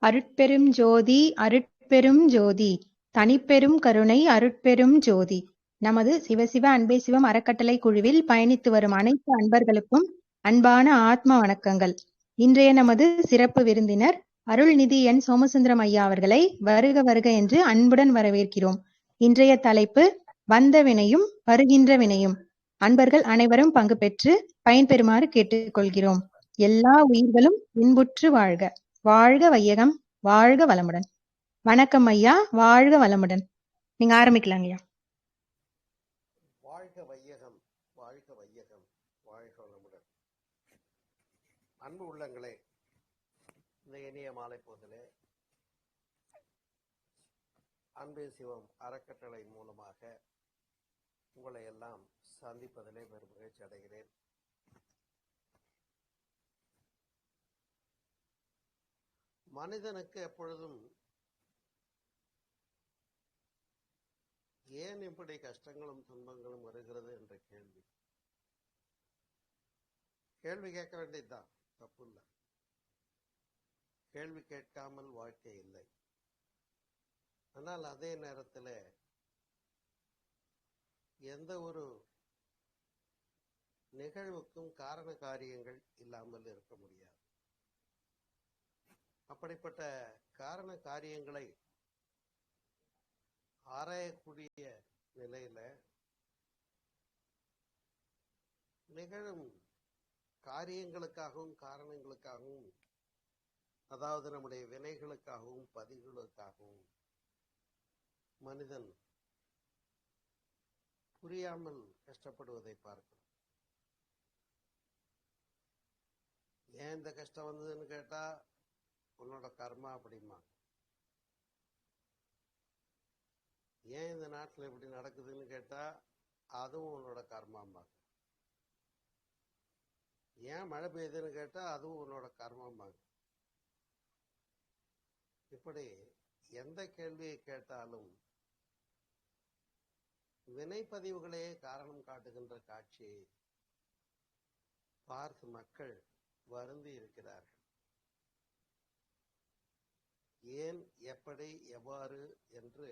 அருட்பெரும் ஜோதி அருட்பெரும் ஜோதி தனிப்பெரும் கருணை அருட்பெரும் ஜோதி. நமது சிவசிவ அன்பே சிவம் அறக்கட்டளை குழுவில் பயணித்து வரும் அனைத்து அன்பர்களுக்கும் அன்பான ஆத்ம வணக்கங்கள். இன்றைய நமது சிறப்பு விருந்தினர் அருள்நிதி என் சோமசுந்தரம் ஐயா அவர்களை வருக வருக என்று அன்புடன் வரவேற்கிறோம். இன்றைய தலைப்பு வந்த வினையும் வருகின்ற வினையும். அன்பர்கள் அனைவரும் பங்கு பெற்று பயன்பெறுமாறு கேட்டுக்கொள்கிறோம். எல்லா உயிர்களும் இன்புற்று வாழ்க. வாழ்க வையகம், வாழ்க வளமுடன். வணக்கம் ஐயா, வாழ்க வளமுடன். நீங்க ஆரம்பிக்கலாங்க ஐயா. வாழ்க வையகம், வாழ்க வையகம், வாழ்க வளமுடன். அன்பு உள்ளங்களே, இந்த இனிய மாலை போதிலே அன்பே சிவம் அறக்கட்டளை மூலமாக உங்களை எல்லாம் சந்திப்பதிலே பெரும் மகிழ்ச்சி அடைகிறேன். மனிதனுக்கு எப்பொழுதும் ஏன் இப்படி கஷ்டங்களும் துன்பங்களும் வருகிறது என்ற கேள்வி கேட்க வேண்டியதுதான், தப்பு இல்லை. கேள்வி கேட்காமல் வாழ்க்கை இல்லை. ஆனால் அதே நேரத்தில் எந்த ஒரு நிகழ்வுக்கும் காரண காரியங்கள் இல்லாமல் இருக்க முடியாது. அப்படிப்பட்ட காரண காரியங்களை ஆராயக்கூடிய நிலையில நிகழும் காரியங்களுக்காகவும் காரணங்களுக்காகவும், அதாவது நம்முடைய வினைகளுக்காகவும் பதிவுகளுக்காகவும் மனிதன் புரியாமல் கஷ்டப்படுவதை பார்க்கிறோம். ஏன் இந்த கஷ்டம் வந்ததுன்னு கேட்டா உன்னோட கர்மா அப்படிமா. ஏன் இந்த நாட்டில் இப்படி நடக்குதுன்னு கேட்டா அதுவும் உன்னோட கர்மாம்பாங்க. ஏன் மழை பெய்யுதுன்னு கேட்டா அதுவும் உன்னோட கர்மாம்பாங்க. இப்படி எந்த கேள்வியை கேட்டாலும் வினைப்பதிவுகளே காரணம் காட்டுகின்ற காட்சியை பார்த்து மக்கள் வருந்தி இருக்கிறார்கள். ஏன், எப்படி, எவ்வாறு என்று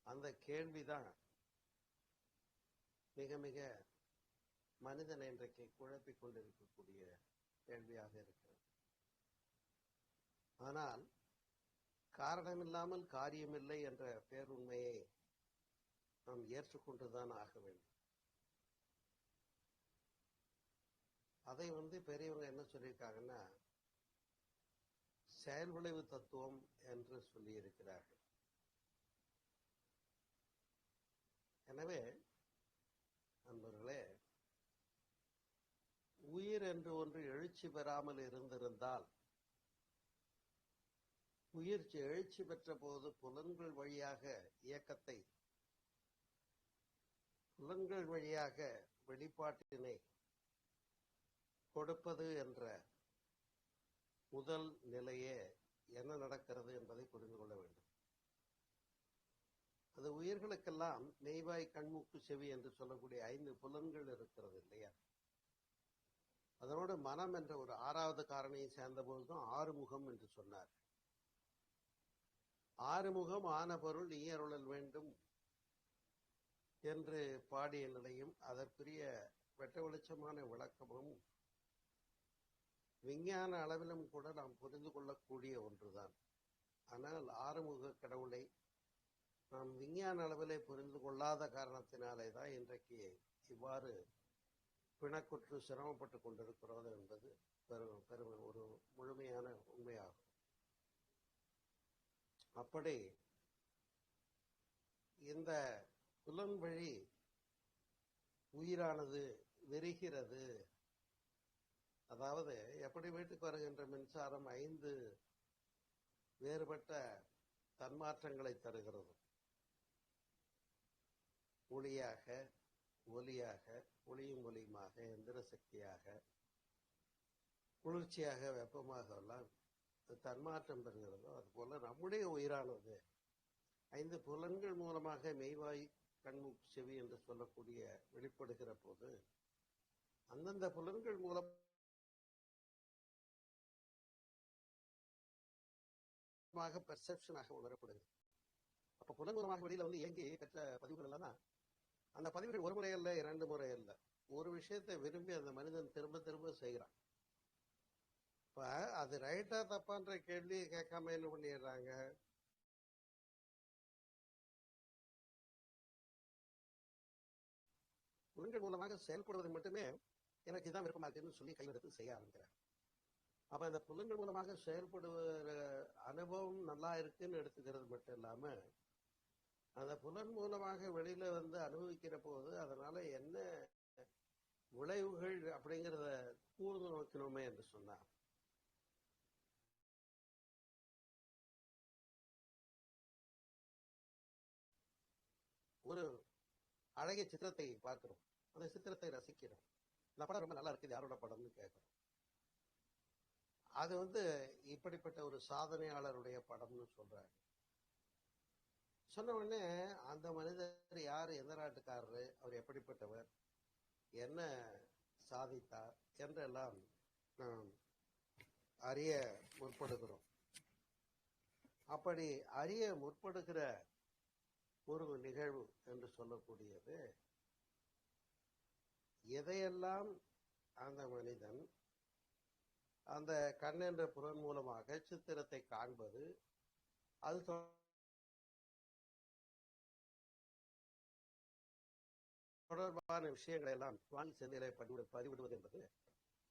அந்த கேள்விதான் மிக மிக மனிதனை இன்றைக்கு குழப்பிக் கொண்டிருக்கக்கூடிய கேள்வியாக இருக்கிறது. ஆனால் காரணமில்லாமல் காரியமில்லை என்ற பேருண்மையை நாம் ஏற்றுக்கொண்டுதான் ஆக வேண்டும். அதை பெரியவங்க என்ன சொல்லியிருக்காங்கன்னா செயல் விளைவு தத்துவம் என்று சொல்லி இருக்கிறார்கள். எனவே நண்பர்களே, உயிர் என்று ஒன்று எழுச்சி பெறாமல் இருந்திருந்தால், உயிர் எழுச்சி பெற்ற போது புலன்கள் வழியாக இயக்கத்தை, புலன்கள் வழியாக வெளிப்பாட்டினை கொடுப்பது என்ற முதல் நிலையே என்ன நடக்கிறது என்பதை புரிந்து கொள்ள வேண்டும். அது உயிர்களுக்கெல்லாம் மெய்வாய் கண்மூக்கு செவி என்று சொல்லக்கூடிய 5 புலன்கள் இருக்கிறது இல்லையா? அதனோடு மனம் என்ற ஒரு 6வது காரணியை சேர்ந்த போதுதான் 6 முகம் என்று சொன்னார். 6 முகம் ஆன பொருள் நீ அருளல் வேண்டும் என்று பாடிய நிலையும் அதற்குரிய வெட்ட வெளிச்சமான விளக்கமும் விஞ்ஞான அளவிலும் கூட நாம் புரிந்து கொள்ளக்கூடிய ஒன்றுதான். ஆனால் 6 முக கடவுளை நாம் விஞ்ஞான அளவிலே புரிந்து கொள்ளாத காரணத்தினாலே தான் இன்றைக்கு இவ்வாறு பிணக்குற்று சிரமப்பட்டு கொண்டிருக்கிறோம் என்பது பெரும் ஒரு முழுமையான உண்மையாகும். அப்படி இந்த புலன் வழி உயிரானது விரிகிறது. அதாவது எப்படி வீட்டுக்கு வருகின்ற மின்சாரம் 5 வேறுபட்ட தன்மாற்றங்களை தருகிறது. ஒளியாக, ஒலியாக, ஒளியும் ஒலியுமாக, எந்திர சக்தியாக, குளிர்ச்சியாக, வெப்பமாக எல்லாம் தன்மாற்றம் பெறுகிறதோ அதுபோல நம்முடைய உயிரானது 5 புலன்கள் மூலமாக மெய்வாய் கண்மூக்கு செவி என்று சொல்லக்கூடிய வெளிப்படுகிற போது அந்தந்த புலன்கள் மூலம் மூலமாக பெர்செப்ஷனாக உணரப்படுகிறது. அப்ப புலன் மூலமாக வெளியில வந்து இயங்கி பெற்ற பதிவுகள் எல்லாம் தான் அந்த பதிவுகள் ஒரு முறை அல்ல, 2 முறை அல்ல. ஒரு விஷயத்தை விரும்பி அந்த மனிதன் திரும்ப திரும்ப செய்கிறான். இப்ப அது ரைட்டா தப்பான்ற கேள்வி கேட்காம என்ன பண்ணிடுறாங்க, புலன்கள் மூலமாக செயல்படுவது மட்டுமே எனக்கு இதான் விருப்பமா இருக்குன்னு சொல்லி கையெடுத்து செய்ய ஆரம்பிக்கிறாங்க. அப்ப அந்த புலன்கள் மூலமாக செயல்படுகிற அனுபவம் நல்லா இருக்குன்னு எடுத்துக்கிறது மட்டும் இல்லாம, அந்த புலன் மூலமாக வெளியில வந்து அனுபவிக்கிற போது அதனால என்ன விளைவுகள் அப்படிங்கிறத கூர்ந்து நோக்கணுமே என்று சொன்னார். ஒரு அழகிய சித்திரத்தை பார்க்கிறோம், அந்த சித்திரத்தை ரசிக்கிறோம், இந்த படம் ரொம்ப நல்லா இருக்குது, யாரோட படம்னு கேட்கிறோம். அது வந்து இப்படிப்பட்ட ஒரு சாதனையாளருடைய படம்னு சொல்றாங்க. சொன்ன உடனே அந்த மனிதர் யாரு, எந்த நாட்டுக்காரரு, அவர் எப்படிப்பட்டவர், என்ன சாதித்தார் என்றெல்லாம் நாம் அறிய முற்படுகிறோம். அப்படி அறிய முற்படுகிற ஒரு நிகழ்வு என்று சொல்லக்கூடியது, எதையெல்லாம் அந்த மனிதன் அந்த கண் என்ற புலன் மூலமாக சித்திரத்தை காண்பது, அது தொடர்பான விஷயங்களை எல்லாம் வாங்கி சென்னையிலே பதிவிடுவது என்பது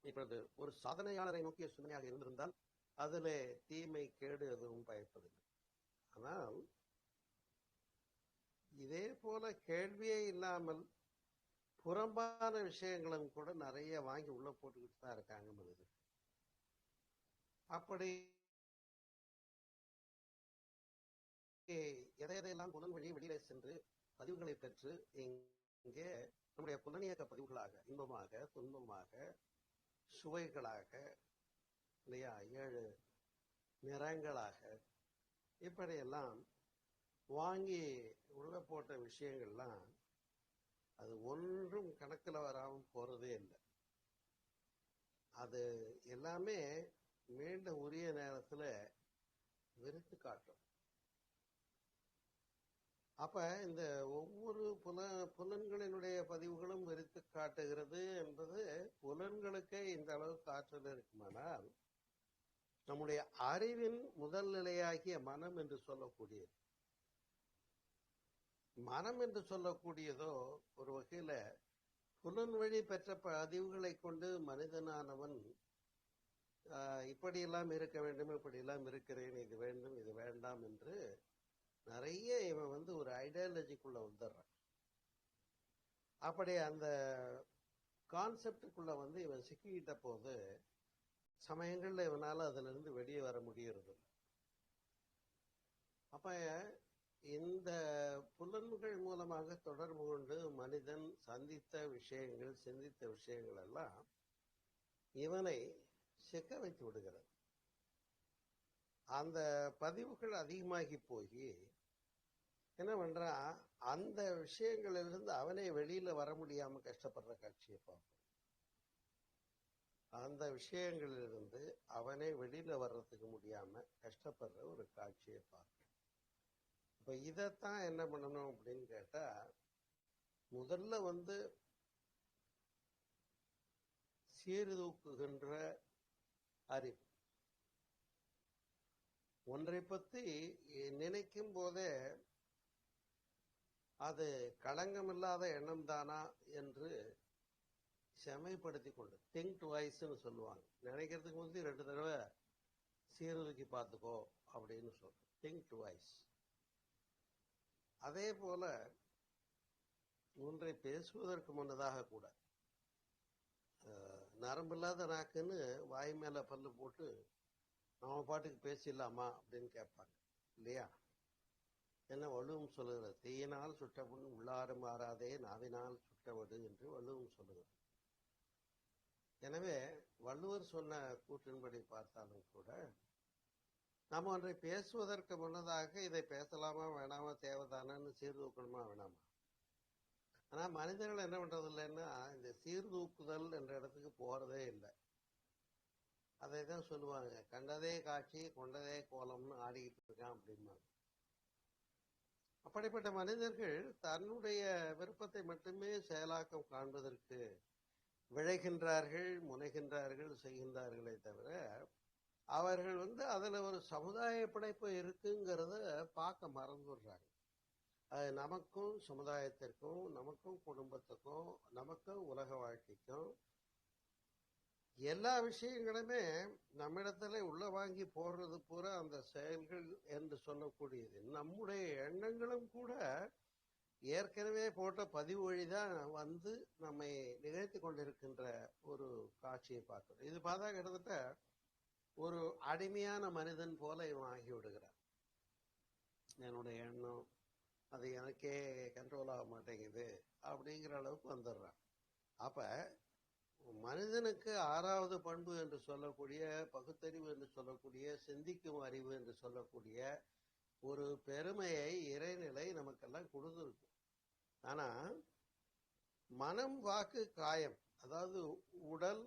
இப்பொழுது ஒரு சாதனையாளரை நோக்கிய சிந்தனையாக இருந்திருந்தால் அதிலே தீமை கேடு எதுவும் பயப்பதில்லை. ஆனால் இதே போல கேள்வியே இல்லாமல் புறம்பான விஷயங்களும் கூட நிறைய வாங்கி உள்ள போட்டுக்கிட்டு தான் இருக்காங்க மனிதர். அப்படி எதையெல்லாம் புலன் வழி வெளியிலே சென்று பதிவுகளை பெற்று இங்கே நம்முடைய புலனியக்க பதிவுகளாக, இன்பமாக, துன்பமாக, சுவைகளாக, இல்லையா, 7 நிறங்களாக, இப்படியெல்லாம் வாங்கி உள்ள போட்ட விஷயங்கள்லாம் அது ஒன்றும் கணக்கில் வராமல் போறதே இல்லை. அது எல்லாமே மீண்டும் உரிய நேரத்துல வெறுத்து காட்டும். அப்ப இந்த ஒவ்வொரு புலன்களினுடைய பதிவுகளும் வெறுத்து காட்டுகிறது என்பது புலன்களுக்கே இந்த அளவுக்கு ஆற்றல் இருக்குமானால், நம்முடைய அறிவின் முதல் நிலையாகிய மனம் என்று சொல்லக்கூடியது, மனம் என்று சொல்லக்கூடியதோ ஒரு வகையில புலன் வழி பெற்ற பதிவுகளை கொண்டு மனிதனானவன் இப்படியெல்லாம் இருக்க வேண்டும், இப்படியெல்லாம் இருக்கிறேன், இது வேண்டும், இது வேண்டாம் என்று நிறைய இவன் வந்து ஒரு ஐடியாலஜிக்குள்ள வந்துடுறான். அப்படி அந்த கான்செப்டுக்குள்ள வந்து இவன் சிக்கிக்கிட்ட போது சமயங்கள்ல இவனால அதுல இருந்து வெளியே வர முடியறது. அப்ப இந்த புலன்கள் மூலமாக தொடர்பு கொண்டு மனிதன் சந்தித்த விஷயங்கள், சிந்தித்த விஷயங்கள் எல்லாம் இவனை சிக்க வைத்து விடுகிறது. அந்த பதிவுகள் அதிகமாகி போய் என்ன பண்றான், அந்த விஷயங்களிலிருந்து அவனே வெளியில வர முடியாம கஷ்டப்படுற காட்சியை பார்ப்போம். அந்த விஷயங்களிலிருந்து அவனே வெளியில வர்றதுக்கு முடியாம கஷ்டப்படுற ஒரு காட்சியை பார்ப்போம். இப்ப இதைத்தான் என்ன பண்ணணும் அப்படின்னு கேட்டா, முதல்ல வந்து சீர்தூக்குகின்ற அறிவு. ஒன்றை பத்தி நினைக்கும் போதே அது களங்கமில்லாத எண்ணம் தானா என்று செமைப்படுத்தி கொண்டு, திங்க் டுவைஸ்ன்னு சொல்லுவாங்க. நினைக்கிறதுக்கு வந்து 2 தடவை சீர்தூக்கி பார்த்துக்கோ அப்படின்னு சொல்றோம், திங்க் டுவைஸ். அதே போல ஒன்றை பேசுவதற்கு முன்னதாக கூட நரம்பில்லாத நாக்குன்னு வாய் மேல பல்லு போட்டு நம்ம பாட்டுக்கு பேசிடலாமா அப்படின்னு கேட்பாங்க இல்லையா? என்ன வள்ளுவம் சொல்லுகிறது, தீயினால் சுட்டபுண் உள்ளாறு மாறாதே நாவினால் சுட்டவடு என்று வள்ளுவம் சொல்லுகிறது. எனவே வள்ளுவர் சொன்ன கூற்றின்படி பார்த்தாலும் கூட நம்ம ஒன்றை பேசுவதற்கு முன்னதாக இதை பேசலாமா வேணாமா, தேவைதானு சீர்தூக்கணுமா வேணாமா. ஆனா மனிதர்கள் என்ன பண்றது இல்லைன்னா இந்த சீர்தூக்குதல் என்ற இடத்துக்கு போறதே இல்லை. அதை தான் சொல்லுவாங்க, கண்டதே காட்சி கொண்டதே கோலம்னு ஆடிக்கிட்டு இருக்கான் அப்படிம்பாங்க. அப்படிப்பட்ட மனிதர்கள் தன்னுடைய விருப்பத்தை மட்டுமே செயலாக்கம் காண்பதற்கு விழைகின்றார்கள், முனைகின்றார்கள், செய்கின்றார்களே தவிர அவர்கள் அதுல ஒரு சமுதாய பிணைப்பு இருக்குங்கிறத பார்க்க மறந்துடுறாங்க. அது நமக்கும் சமுதாயத்திற்கும், நமக்கும் குடும்பத்துக்கும், நமக்கும் உலக வாழ்க்கைக்கும் எல்லா விஷயங்களுமே நம்மிடத்துல உள்ள வாங்கி போடுறது பூரா அந்த செயல்கள் என்று சொல்லக்கூடியது. நம்முடைய எண்ணங்களும் கூட ஏற்கனவே போட்ட பதிவு வழிதான் நம்மை நிகழ்த்தி கொண்டிருக்கின்ற ஒரு காட்சியை பார்க்கிறோம். இது பார்த்தா கிட்டத்தட்ட ஒரு அடிமையான மனிதன் போல இவன் ஆகிவிடுகிறான். என்னுடைய எண்ணம் அது எனக்கே கண்ட்ரோல் ஆக மாட்டேங்குது அப்படிங்கிற அளவுக்கு வந்துடுறான். அப்ப மனிதனுக்கு 6வது பண்பு என்று சொல்லக்கூடிய பகுத்தறிவு என்று சொல்லக்கூடிய சிந்திக்கும் அறிவு என்று சொல்லக்கூடிய ஒரு பெருமையை இறைநிலை நமக்கெல்லாம் கொடுத்துருக்கு. ஆனா மனம், வாக்கு, காயம், அதாவது உடல்,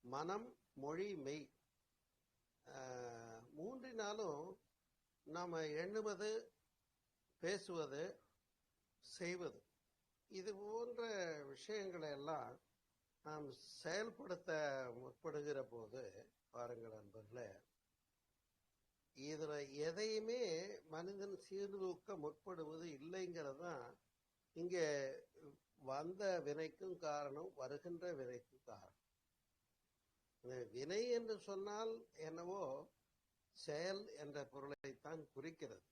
மனம், மொழி, மெய், மூன்றினாலும் நாம எண்ணுவது, பேசுவது, செய்வது, இது போன்ற விஷயங்களை எல்லாம் நாம் செயல்படுத்த முற்படுகிற போது பாருங்கள் நண்பர்களே, இதுல எதையுமே மனிதன் சீர்தூக்க முற்படுவது இல்லைங்கிறது தான் இங்கே வந்த வினைக்கும் காரணம், வருகின்ற வினைக்கும் காரணம். வினை என்று சொன்னால் என்னவோ செயல் என்ற பொருளைத்தான் குறிக்கிறது.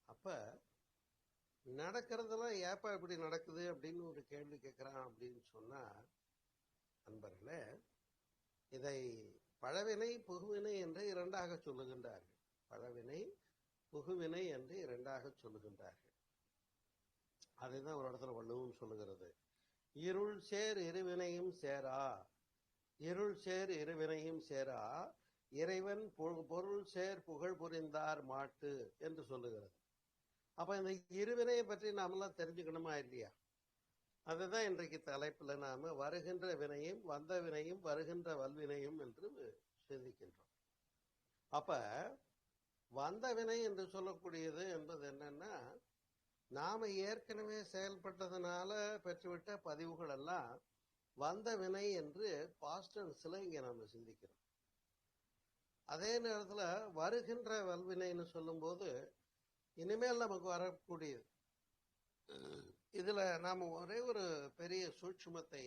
அப்ப நடக்கிறதெல்லாம் ஏப்பா இப்படி நடக்குது அப்படின்னு ஒரு கேள்வி கேட்கிறான் அப்படின்னு சொன்னா நண்பர்களே, இதை பழவினை புகுவினை என்று இரண்டாக சொல்லுகின்றார்கள். பழவினை புகுவினை என்று இரண்டாக சொல்லுகின்றார்கள். அதைதான் ஒரு இடத்துல வள்ளுவம் சொல்லுகிறது. இருள் சேர் இருவினையும் சேரா, இருள் சேர் இருவினையும் சேரா, இறைவன் பொருள் சேர் புகழ் புரிந்தார் மாட்டு என்று சொல்லுகிறது. அப்ப இந்த இருவினையை பற்றி நாமெல்லாம் தெரிஞ்சுக்கணுமா இல்லையா? அதுதான் இன்றைக்கு தலைப்புல நாம வருகின்ற வினையும் வந்த வினையும் வருகின்ற வல்வினையும் என்று சிந்திக்கின்றோம். அப்ப வந்த வினை என்று சொல்லக்கூடியது என்பது என்னன்னா, நாம ஏற்கனவே செயல்பட்டதுனால பெற்றுவிட்ட பதிவுகள் எல்லாம் வந்த வினை என்று பாஸ்ட் டென்ஸ்ல இங்க நாம சிந்திக்கிறோம். அதே நேரத்துல வருகின்ற வல்வினைன்னு சொல்லும்போது இனிமேல் நமக்கு வரக்கூடியது. இதுல நாம ஒரே ஒரு பெரிய சூட்சுமத்தை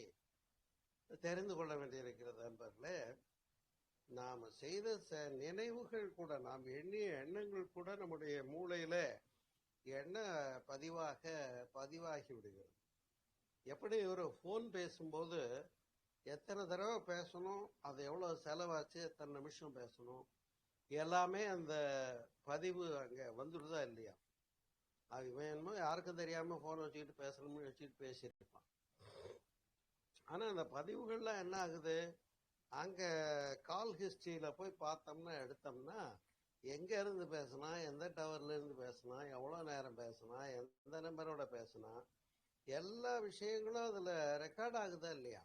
தெரிந்து கொள்ள வேண்டியிருக்கிறது நண்பர்களே. நாம செய்த நினைவுகள் கூட, நாம் எண்ணிய எண்ணங்கள் கூட நம்முடைய மூளையில எண்ண பதிவாகி விடுகிறது. எப்படி ஒரு போன் பேசும்போது எத்தனை தடவை பேசணும், அது எவ்வளவு செலவாச்சு, எத்தனை நிமிஷம் பேசணும், எல்லாமே அந்த பதிவு அங்க வந்துடுதா இல்லையா? அது வேணுமோ யாருக்கும் தெரியாம போன் வச்சுக்கிட்டு பேசணும்னு வச்சுக்கிட்டு பேசியிருப்பான். ஆனா அந்த பதிவுகள்லாம் என்ன ஆகுது, அங்க கால் ஹிஸ்டரியில போய் பார்த்தோம்னா எடுத்தோம்னா எங்க இருந்து பேசினா, எந்த டவர்ல இருந்து பேசினா, எவ்வளவு நேரம் பேசினா, எந்த நம்பரோட பேசினா, எல்லா விஷயங்களும் அதுல ரெக்கார்ட் ஆகுதா இல்லையா?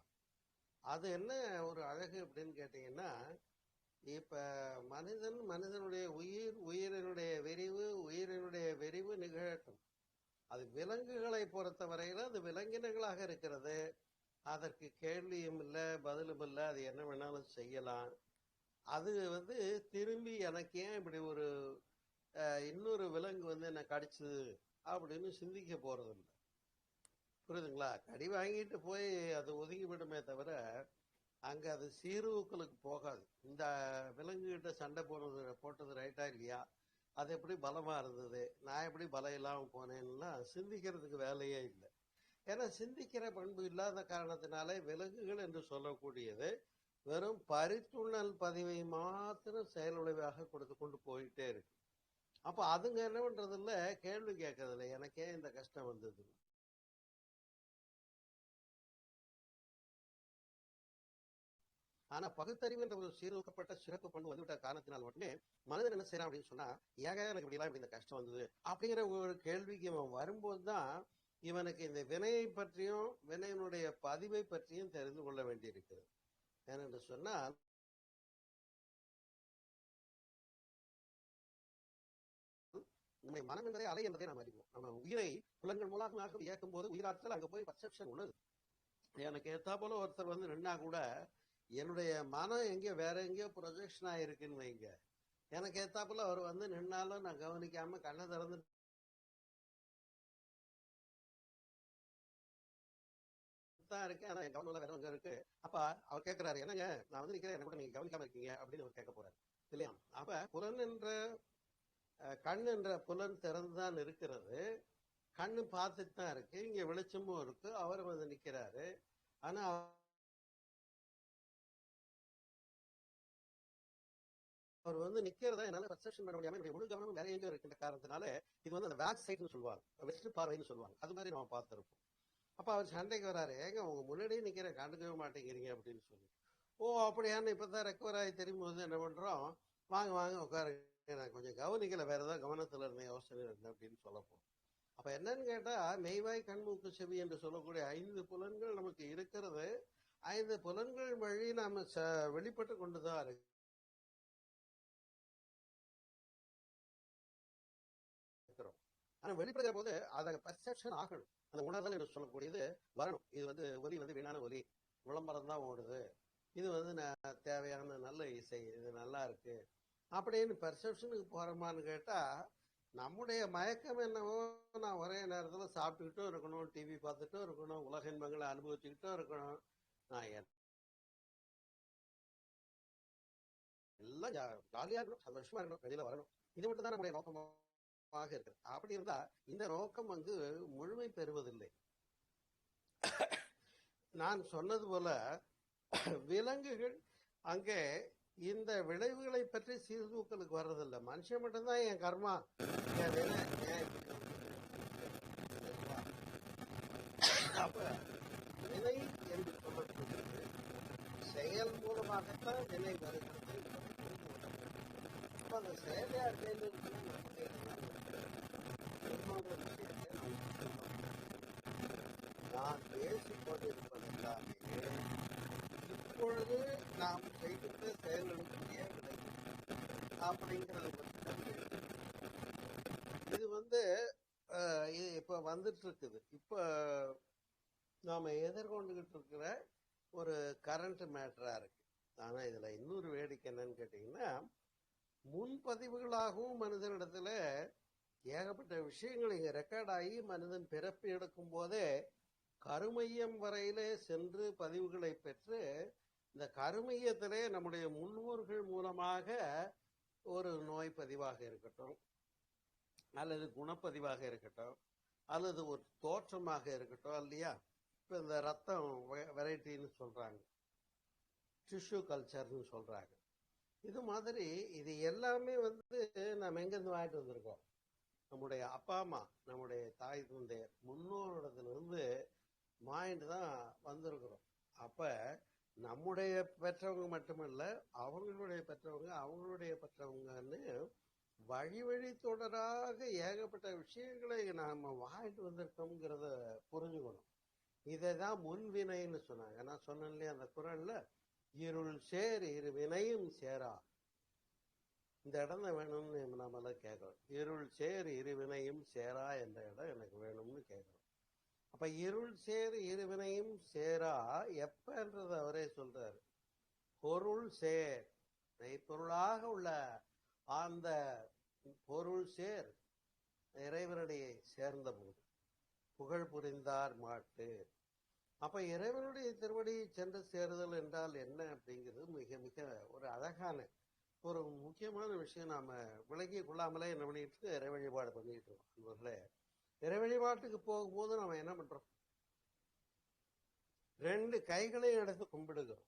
அது என்ன ஒரு அழகு அப்படின்னு கேட்டீங்கன்னா, இப்ப மனிதனுடைய உயிரினுடைய விரிவு நிகழட்டும். அது விலங்குகளை பொறுத்த வரையில அது விலங்கினங்களாக இருக்கிறது. அதற்கு கேள்வியும் இல்லை, பதிலும் இல்லை, அது என்ன வேணாலும் செய்யலாம். அது திரும்பி எனக்கு ஏன் இப்படி ஒரு இன்னொரு விலங்கு என்ன கடிச்சுது அப்படின்னு சிந்திக்க போறது இல்லை. புரியுதுங்களா? கடி வாங்கிட்டு போய் அது ஒதுங்கி விடுமே தவிர அங்க அது சீர்தூக்கலுக்கு போகாது. இந்த விலங்குகிட்ட சண்டை போட்டது ரைட்டா இல்லையா, அது எப்படி பலமா இருந்தது, நான் எப்படி பலம் இல்லாம போனேன்னா சிந்திக்கிறதுக்கு வேலையே இல்லை. ஏன்னா சிந்திக்கிற பண்பு இல்லாத காரணத்தினாலே விலங்குகள் என்று சொல்லக்கூடியது வெறும் பரித்துணல் பதிவை மாத்திரம் செயலுடைவாக கொடுத்து கொண்டு போயிட்டே இருக்கு. அப்ப அதுங்க என்ன பண்றது இல்ல, கேள்வி கேட்கறது இல்லை, எனக்கே இந்த கஷ்டம் வந்தது. ஆனா பகுத்தறிவு என்ற ஒரு சீர்தூக்கப்பட்ட சிறப்பு பண்பு வந்துவிட்ட காரணத்தினால் மட்டுமே மனிதன் என்ன செய்யறான் அப்படின்னு சொன்னா, ஏக எனக்கு இப்படி எல்லாம் இப்படி இந்த கஷ்டம் வந்தது அப்படிங்கிற ஒரு கேள்விக்கு இவன் வரும்போதுதான் இவனுக்கு இந்த வினையை பற்றியும் வினையினுடைய பதிவை பற்றியும் தெரிந்து கொள்ள வேண்டியிருக்கிறது. ஏனென்று சொன்னால் நம்முடைய மனம் என்பதை அலை என்பதை நாம் அறிவோம். நம்ம உயிரை புலன்கள் மூலமாக இயக்கும் போது உயிராற்றல் அங்க போய் பர்செப்ஷன் உள்ளது. எனக்கு ஏத்தா போல ஒருத்தர் வந்து நின்னா கூட என்னுடைய மனம் எங்கேயோ வேற எங்கேயோ ப்ரொஜெக்ஷன் ஆயிருக்குன்னு வைங்க, எனக்கு ஏத்தாப்புல அவர் வந்து நின்னாலும் நான் கவனிக்காம கண்ணை திறந்து தான் இருக்கேன். ஆனா என் கவனம் வேற எங்க இருக்கு. அப்ப அவர் கேட்கிறாரு, என்னங்க நான் வந்து நிக்கிறேன், என்ன கூட நீங்க கவனிக்காம இருக்கீங்க அப்படின்னு அவர் கேட்க போறாரு இல்லையா? அப்ப புலன் என்ற கண் என்ற புலன் திறந்துதான் இருக்கிறது. கண்ணு பார்த்துட்டு தான் இருக்கு, இங்க வெளிச்சமும் இருக்கு, அவர் வந்து நிக்கிறாரு. ஆனா அவர் வந்து நிக்கிறதா என்னால பர்செப்ஷன் பண்ண முடியாம என்னுடைய முழு கவனமும் வேற எங்கேயோ இருக்கின்ற காரணத்தினால இது வந்து அந்த பேக் சைடுன்னு சொல்லுவாங்க, வெஸ்ட் பார்வைன்னு சொல்லுவாங்க. அது மாதிரி நம்ம பார்த்திருப்போம். அப்ப அவர் சண்டைக்கு வராரு, ஏங்க உங்க முன்னாடியே நிக்கிறேன் கண்டுக்கவே மாட்டேங்கிறீங்க அப்படின்னு சொல்லி. ஓ அப்படியான்னு இப்பதான் ரெக்கவர் ஆகி தெரியும் போது என்ன பண்றோம், வாங்க வாங்க உட்காருங்க, நான் கொஞ்சம் கவனிக்கல, வேற ஏதாவது கவனத்துல இருந்தேன், யோசனை இருந்தேன் அப்படின்னு சொல்லப்போம். அப்ப என்னன்னு கேட்டா, மெய்வாய் கண்மூக்கு செவி என்று சொல்லக்கூடிய 5 புலன்கள் நமக்கு இருக்கிறது. 5 புலன்கள் வழி நாம வெளிப்பட்டு கொண்டுதான் இருக்கிறோம். ஆனா வெளிப்படுகிற போது அதை பர்செப்ஷன் ஆகணும். அந்த உணர்தல் என்று சொல்லக்கூடியது வரணும். இது வந்து ஒலி வந்து வீணான ஒலி, விளம்பரம் தான் ஓடுது, இது வந்து தேவையான நல்ல இசை, இது நல்லா இருக்கு அப்படின்னு பெர்செப்ஷனுக்கு போறோமான்னு கேட்டா, நம்முடைய மயக்கம் என்னவோ, நான் ஒரே நேரத்துல சாப்பிட்டுக்கிட்டும் இருக்கணும், டிவி பார்த்துட்டும் இருக்கணும், உலக இன்பங்களை அனுபவிச்சுக்கிட்டும் இருக்கணும், நான் எல்லாம் ஜாலியா இருக்கணும், சந்தோஷமா இருக்கணும், வெளியில வரணும், இது மட்டும் தான் நம்முடைய நோக்கமாக இருக்கு. அப்படி இருந்தா இந்த நோக்கம் வந்து முழுமை பெறுவதில்லை. நான் சொன்னது போல விலங்குகள் அங்கே இந்த விளைவுகளை பற்றி சீர்தூக்கலுக்கு வர்றதில்லை. மனுஷன் மட்டும்தான் என் கர்மா, என் வினை, அப்ப வினை என்று சொல்லக்கூடியது செயல் மூலமாகத்தான் வினை வருகிறது. அப்ப அந்த செயலையா நான் பேசிக் கொண்டிருப்பதெல்லாமே இப்பொழுது நாம் செய்கின்ற செயல்களுக்குரிய விலை அப்படிங்கிறது இது வந்து இப்ப வந்துட்டு இருக்குது. இப்ப நாம எதிர்கொண்டுகிட்டு இருக்கிற ஒரு கரண்ட் மேட்டரா இருக்கு. ஆனா இதுல இன்னொரு வேடிக்கை என்னன்னு கேட்டீங்கன்னா, முன்பதிவுகளாகவும் மனிதனிடத்துல ஏகப்பட்ட விஷயங்கள் இங்க ரெக்கார்ட் ஆகி மனிதன் பிறப்பு எடுக்கும் போதே கருமையம் வரையிலே சென்று பதிவுகளை பெற்று, இந்த கருமையத்திலே நம்முடைய முன்னோர்கள் மூலமாக ஒரு நோய் பதிவாக இருக்கட்டும், அல்லது குணப்பதிவாக இருக்கட்டும், அல்லது ஒரு தோற்றமாக இருக்கட்டும் இல்லையா? இப்ப இந்த ரத்தம் வெரைட்டின்னு சொல்றாங்க, டிஷ்யூ கல்ச்சர்னு சொல்றாங்க. இது மாதிரி இது எல்லாமே வந்து நம்ம எங்கிருந்து வாங்கிட்டு வந்திருக்கோம், நம்முடைய அப்பா அம்மா, நம்முடைய தாய் தந்தையர், முன்னோரிடத்திலிருந்து வாங்கிட்டு தான் வந்திருக்கிறோம். அப்ப நம்முடைய பெற்றவங்க மட்டுமல்ல, அவங்களுடைய பெற்றவங்க, அவங்களுடைய பெற்றவங்கன்னு வழி வழி தொடராக ஏகப்பட்ட விஷயங்களை நாம வாங்கிட்டு வந்திருக்கோம்ங்கிறத புரிஞ்சுக்கணும். இதைதான் முன்வினைன்னு சொன்னாங்க. நான் சொன்னேன் இல்லையா அந்த குறள்ல, இருள் சேர் இரு வினையும் சேரா. இந்த இடம் தான் வேணும்னு நாமெல்லாம் கேட்கிறோம். இருள் சேர் இரு வினையும் சேரா என்ற இடம் எனக்கு வேணும்னு கேட்கிறோம். அப்ப இருள் சேர் இருவினையும் சேரா எப்பன்றது அவரே சொல்றாரு. பொருள் சேர், மெய்ப்பொருளாக உள்ள அந்த பொருள் சேர் இறைவனுடைய சேர்ந்த போது புகழ் புரிந்தார் மாட்டு. அப்ப இறைவனுடைய திருவடியை சென்று சேருதல் என்றால் என்ன அப்படிங்கிறது மிக மிக ஒரு அழகான ஒரு முக்கியமான விஷயம். நாம விளங்கி கொள்ளாமலே என்ன பண்ணிட்டு இறை வழிபாடு பண்ணிட்டு இருக்கோம். அன்பர்களே, இறை வழிபாட்டுக்கு போகும்போது நம்ம என்ன பண்றோம், 2 கைகளையும் எடுத்து கும்பிடுகிறோம்,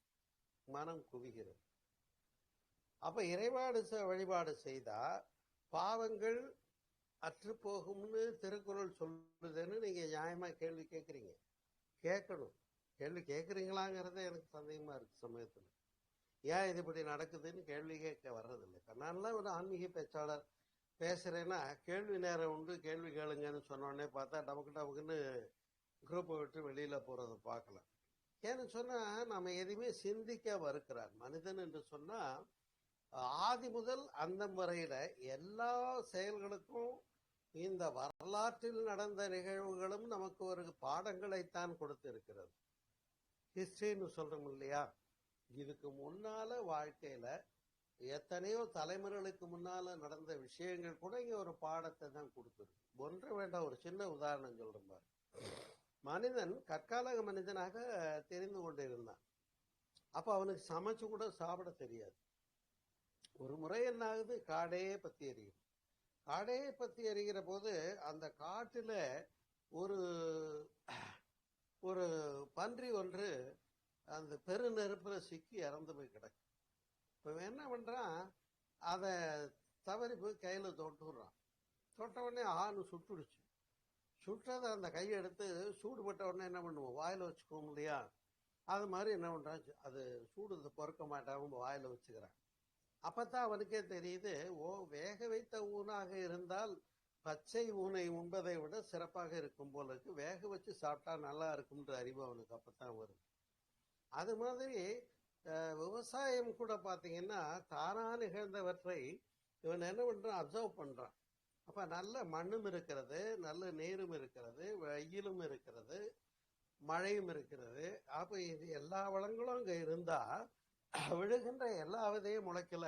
மனம் குவிகிறது. அப்ப வழிபாடு செய்தா பாவங்கள் அற்று போகும்னு திருக்குறள் சொல்லுதுன்னு நீங்க நியாயமா கேள்வி கேட்கறீங்க. கேட்கணும். கேள்வி கேட்கறீங்களாங்கிறத எனக்கு சந்தேகமா இருக்கு சமயத்துல. ஏன் இது இப்படி நடக்குதுன்னு கேள்வி கேட்க வர்றதில்லை. நான்லாம் ஒரு ஆன்மீக பேச்சாளர் பேசுறேன்னா கேள்வி நேரம் உண்டு, கேள்வி கேளுங்கன்னு சொன்னோடனே பார்த்தா டமுக்குன்னு குரூப்பை விட்டு வெளியில போறதை பார்க்கலாம். ஏன்னு சொன்னா நம்ம எதுவுமே சிந்திக்க வருகிறார் மனிதன் என்று சொன்னா, ஆதி முதல் அந்த முறையில எல்லா செயல்களுக்கும் இந்த வரலாற்றில் நடந்த நிகழ்வுகளும் நமக்கு ஒரு பாடங்களைத்தான் கொடுத்து இருக்கிறது. ஹிஸ்டரின்னு சொல்றோம் இல்லையா, இதுக்கு முன்னால வாழ்க்கையில எத்தனையோ தலைமுறைகளுக்கு முன்னால நடந்த விஷயங்கள் கூட இங்க ஒரு பாடத்தை தான் கொடுத்துருக்கு. ஒன்று வேண்டாம், ஒரு சின்ன உதாரணம் சொல்றேன் பாரு. மனிதன் கற்கால மனிதனாக தெரிந்து கொண்டிருந்தான். அப்ப அவனுக்கு சமைச்சு கூட சாப்பிட தெரியாது. ஒரு முறை என்ன ஆகுது, காடையே பத்தி எரியும். காடையை பத்தி எரிகிற போது அந்த காட்டுல ஒரு ஒரு பன்றி ஒன்று அந்த பெருநெருப்புல சிக்கி இறந்து போய் கிடக்கு. இப்ப என்ன பண்றான், அதை தவறி போய் கையில தொட்டுறான். தொட்ட உடனே ஆணு சுட்டுடுச்சு. சுட்டதை அந்த கையை எடுத்து சூடுபட்ட உடனே என்ன பண்ணுவோம், வாயில வச்சுக்குவோம் இல்லையா, அது மாதிரி என்ன பண்றான், அது சூடு பொறுக்க மாட்டாம வாயில வச்சுக்கிறான். அப்பத்தான் அவனுக்கே தெரியுது, ஓ, வேக வைத்த ஊனாக இருந்தால் பச்சை ஊனை உண்பதை விட சிறப்பாக இருக்கும் போல இருக்கு, வேக வச்சு சாப்பிட்டா நல்லா இருக்கும்ன்ற அறிவு அவனுக்கு அப்பத்தான் வருது. அது மாதிரி விவசாயம் கூட பாத்தீங்கன்னா தானா நிகழ்ந்தவற்றை இவன் என்ன பண்றான், அப்சர்வ் பண்றான். அப்ப நல்ல மண்ணும் இருக்கிறது, நல்ல நீரும் இருக்கிறது, வெயிலும் இருக்கிறது, மழையும் இருக்கிறது. அப்ப இது எல்லா வளங்களும் அங்க இருந்தா விழுகின்ற எல்லா விதையும் முளைக்கல,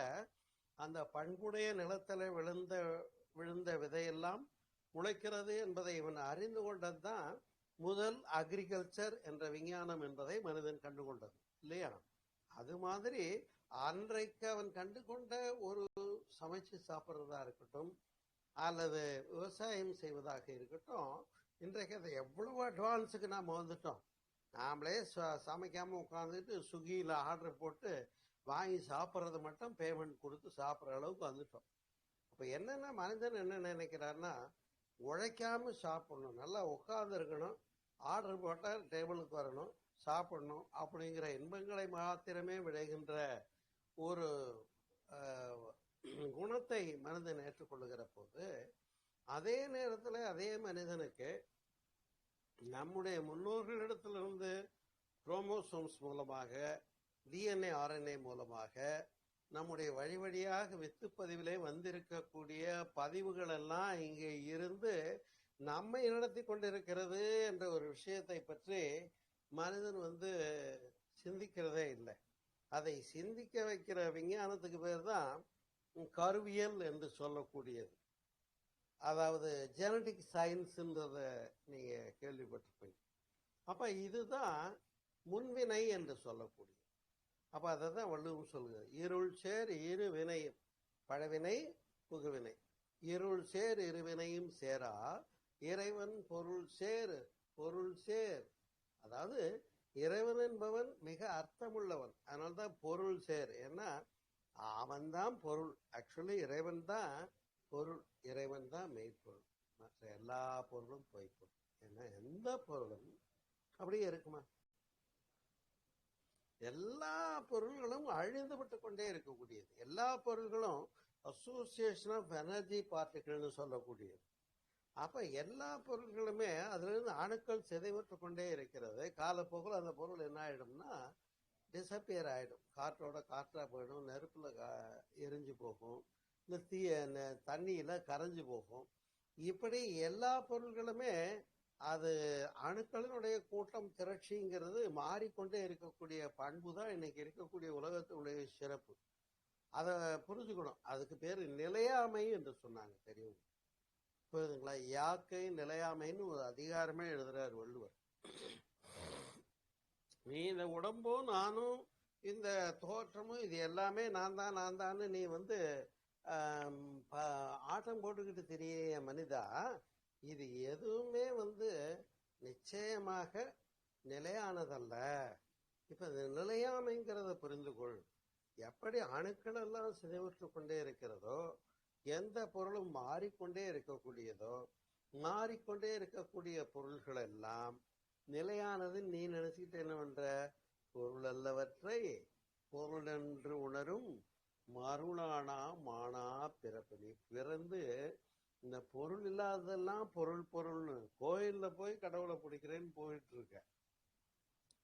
அந்த பண்புடைய நிலத்துல விழுந்த விதையெல்லாம் முளைக்கிறது என்பதை இவன் அறிந்து கொண்டதுதான் முதல் அக்ரிகல்ச்சர் என்ற விஞ்ஞானம் என்பதை மனிதன் கண்டுகொண்டது இல்லையா. அது மாதிரி அன்றைக்கு அவன் கண்டு கொண்ட ஒரு சமைச்சு சாப்பிட்றதா இருக்கட்டும் அல்லது விவசாயம் செய்வதாக இருக்கட்டும், இன்றைக்கு அதை எவ்வளவு அட்வான்ஸுக்கு நாம் வந்துட்டோம். நாமளே சமைக்காம உட்காந்துட்டு ஸ்விக்கியில் ஆர்டர் போட்டு வாங்கி சாப்பிட்றது மட்டும் பேமெண்ட் கொடுத்து சாப்பிட்ற அளவுக்கு வந்துட்டோம். அப்போ என்னன்னா, மனிதன் என்ன நினைக்கிறான்னா, உழைக்காம சாப்பிடணும், நல்லா உட்கார்ந்து இருக்கணும், ஆர்டர் போட்டால் டேபிளுக்கு வரணும், சாப்பிடணும் அப்படிங்கிற இன்பங்களை மாத்திரமே விளைகின்ற ஒரு குணத்தை மனிதன் ஏற்றுக்கொள்ளுகிற போது, அதே நேரத்தில் அதே மனிதனுக்கு நம்முடைய முன்னோர்களிடத்திலிருந்து குரோமோசோம்ஸ் மூலமாக, டிஎன்ஏ ஆர்என்ஏ மூலமாக நம்முடைய வழி வழியாக வித்துப்பதிவிலே வந்திருக்கக்கூடிய பதிவுகள் எல்லாம் இங்கே இருந்து நம்மை நடத்தி கொண்டிருக்கிறது என்ற ஒரு விஷயத்தை பற்றி மனிதன் சிந்திக்கிறதே இல்லை. அதை சிந்திக்க வைக்கிற விஞ்ஞானத்துக்கு பேர் தான் கருவியல் என்று சொல்லக்கூடியது. அதாவது ஜெனடிக் சயின்ஸ்ன்றத நீங்க கேள்விப்பட்டிருப்பீங்க. அப்ப இதுதான் முன்வினை என்று சொல்லக்கூடியது. அப்ப அதை தான் வள்ளுவம் சொல்கிறது, இருள் சேர் இரு வினையும், பழவினை புகுவினை, இருள் சேர் இருவினையும் சேரா இறைவன் பொருள் சேர் பொருள் சேர். அதாவது இறைவன் என்பவன் மிக அர்த்தமுள்ளவன், அதனால்தான் பொருள் சேர். ஏன்னா அவன் தான் பொருள். ஆக்சுவலி இறைவன் தான் பொருள், இறைவன் தான் மெய்ப்பொருள், மற்ற எல்லா பொருளும் பொய்ப்பொருள். ஏன்னா எந்த பொருளும் அப்படியே இருக்குமா? எல்லா பொருள்களும் அழிந்துபட்டு கொண்டே இருக்கக்கூடியது. எல்லா பொருள்களும் அசோசியேஷன் ஆஃப் எனர்ஜி பார்ட்டிகள்னு சொல்லக்கூடியது. அப்ப எல்லா பொருள்களுமே அதுல இருந்து அணுக்கள் சிதைவற்று கொண்டே இருக்கிறது. காலப்போக்கில் அந்த பொருள் என்ன ஆயிடும்னா டிசப்பியர் ஆயிடும், காற்றோட காற்றா போயிடும், நெருப்புல எரிஞ்சு போகும், இந்த தண்ணியில கரைஞ்சு போகும். இப்படி எல்லா பொருள்களுமே அது அணுக்களினுடைய கூட்டம் திரட்சிங்கிறது மாறிக்கொண்டே இருக்கக்கூடிய பண்பு தான் இன்னைக்கு இருக்கக்கூடிய உலகத்தினுடைய சிறப்பு. அதை புரிஞ்சுக்கணும். அதுக்கு பேரு நிலையாமை என்று சொன்னாங்க, தெரியும் புரியுதுங்களா? யாக்கை நிலையாமைன்னு ஒரு அதிகாரமே எழுதுறாரு வள்ளுவர். நீ இந்த உடம்பும் நானும் இந்த தோற்றமும் இது எல்லாமே நான் தான் நீ ஆட்டம் போட்டுக்கிட்டு தெரிய மனிதா, இது எதுவுமே நிச்சயமாக நிலையானதல்ல. இப்ப இந்த நிலையாமைங்கிறத புரிந்து கொள். எப்படி அணுக்கள் எல்லாம் சிதைவுற்று கொண்டே இருக்கிறதோ, எந்த பொருளும் மாறிக்கொண்டே இருக்கக்கூடியதோ, மாறிக்கொண்டே இருக்கக்கூடிய பொருள்கள் எல்லாம் நிலையானது நீ நினைச்சுக்கிட்டு என்ன பண்ற, பொருள் அல்லவற்றை பொருள் என்று உணரும் மருளானா மானா பிறப்பு. நீ பிறந்து இந்த பொருள் இல்லாததெல்லாம் பொருள் பொருள்னு கோயில்ல போய் கடவுளை பிடிக்கிறேன்னு போயிட்டு இருக்க.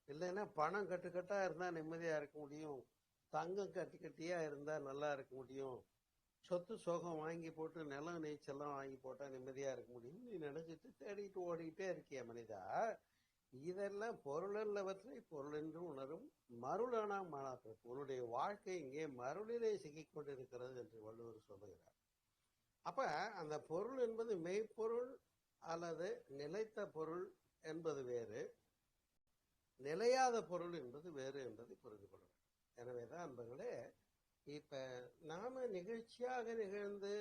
இல்லைன்னா பணம் கட்டுக்கட்டா இருந்தா நிம்மதியா இருக்க முடியும், தங்கம் கட்டி கட்டியா இருந்தா நல்லா இருக்க முடியும், சொத்து சோகம் வாங்கி போட்டு நிலம் நீச்சல்லாம் வாங்கி போட்டா நிம்மதியா இருக்க முடியும் நீ நினைச்சிட்டு தேடிட்டு ஓடிக்கிட்டே இருக்கிய மனிதா. இதெல்லாம் பொருளல்லவற்றை பொருள் என்று உணரும் மருளானா மாணாக்கர். உன்னுடைய வாழ்க்கை இங்கே மருளிலே சிக்கிக் கொண்டிருக்கிறது என்று வள்ளுவர் சொல்லுகிறார். அப்ப அந்த பொருள் என்பது மெய்ப்பொருள் அல்லது நிலைத்த பொருள் என்பது வேறு, நிலையாத பொருள் என்பது வேறு என்பதை புரிந்து கொள்ளும். எனவேதான் அன்பர்களே, இப்ப நாம நிகழ்ச்சியாக நிகழ்ந்து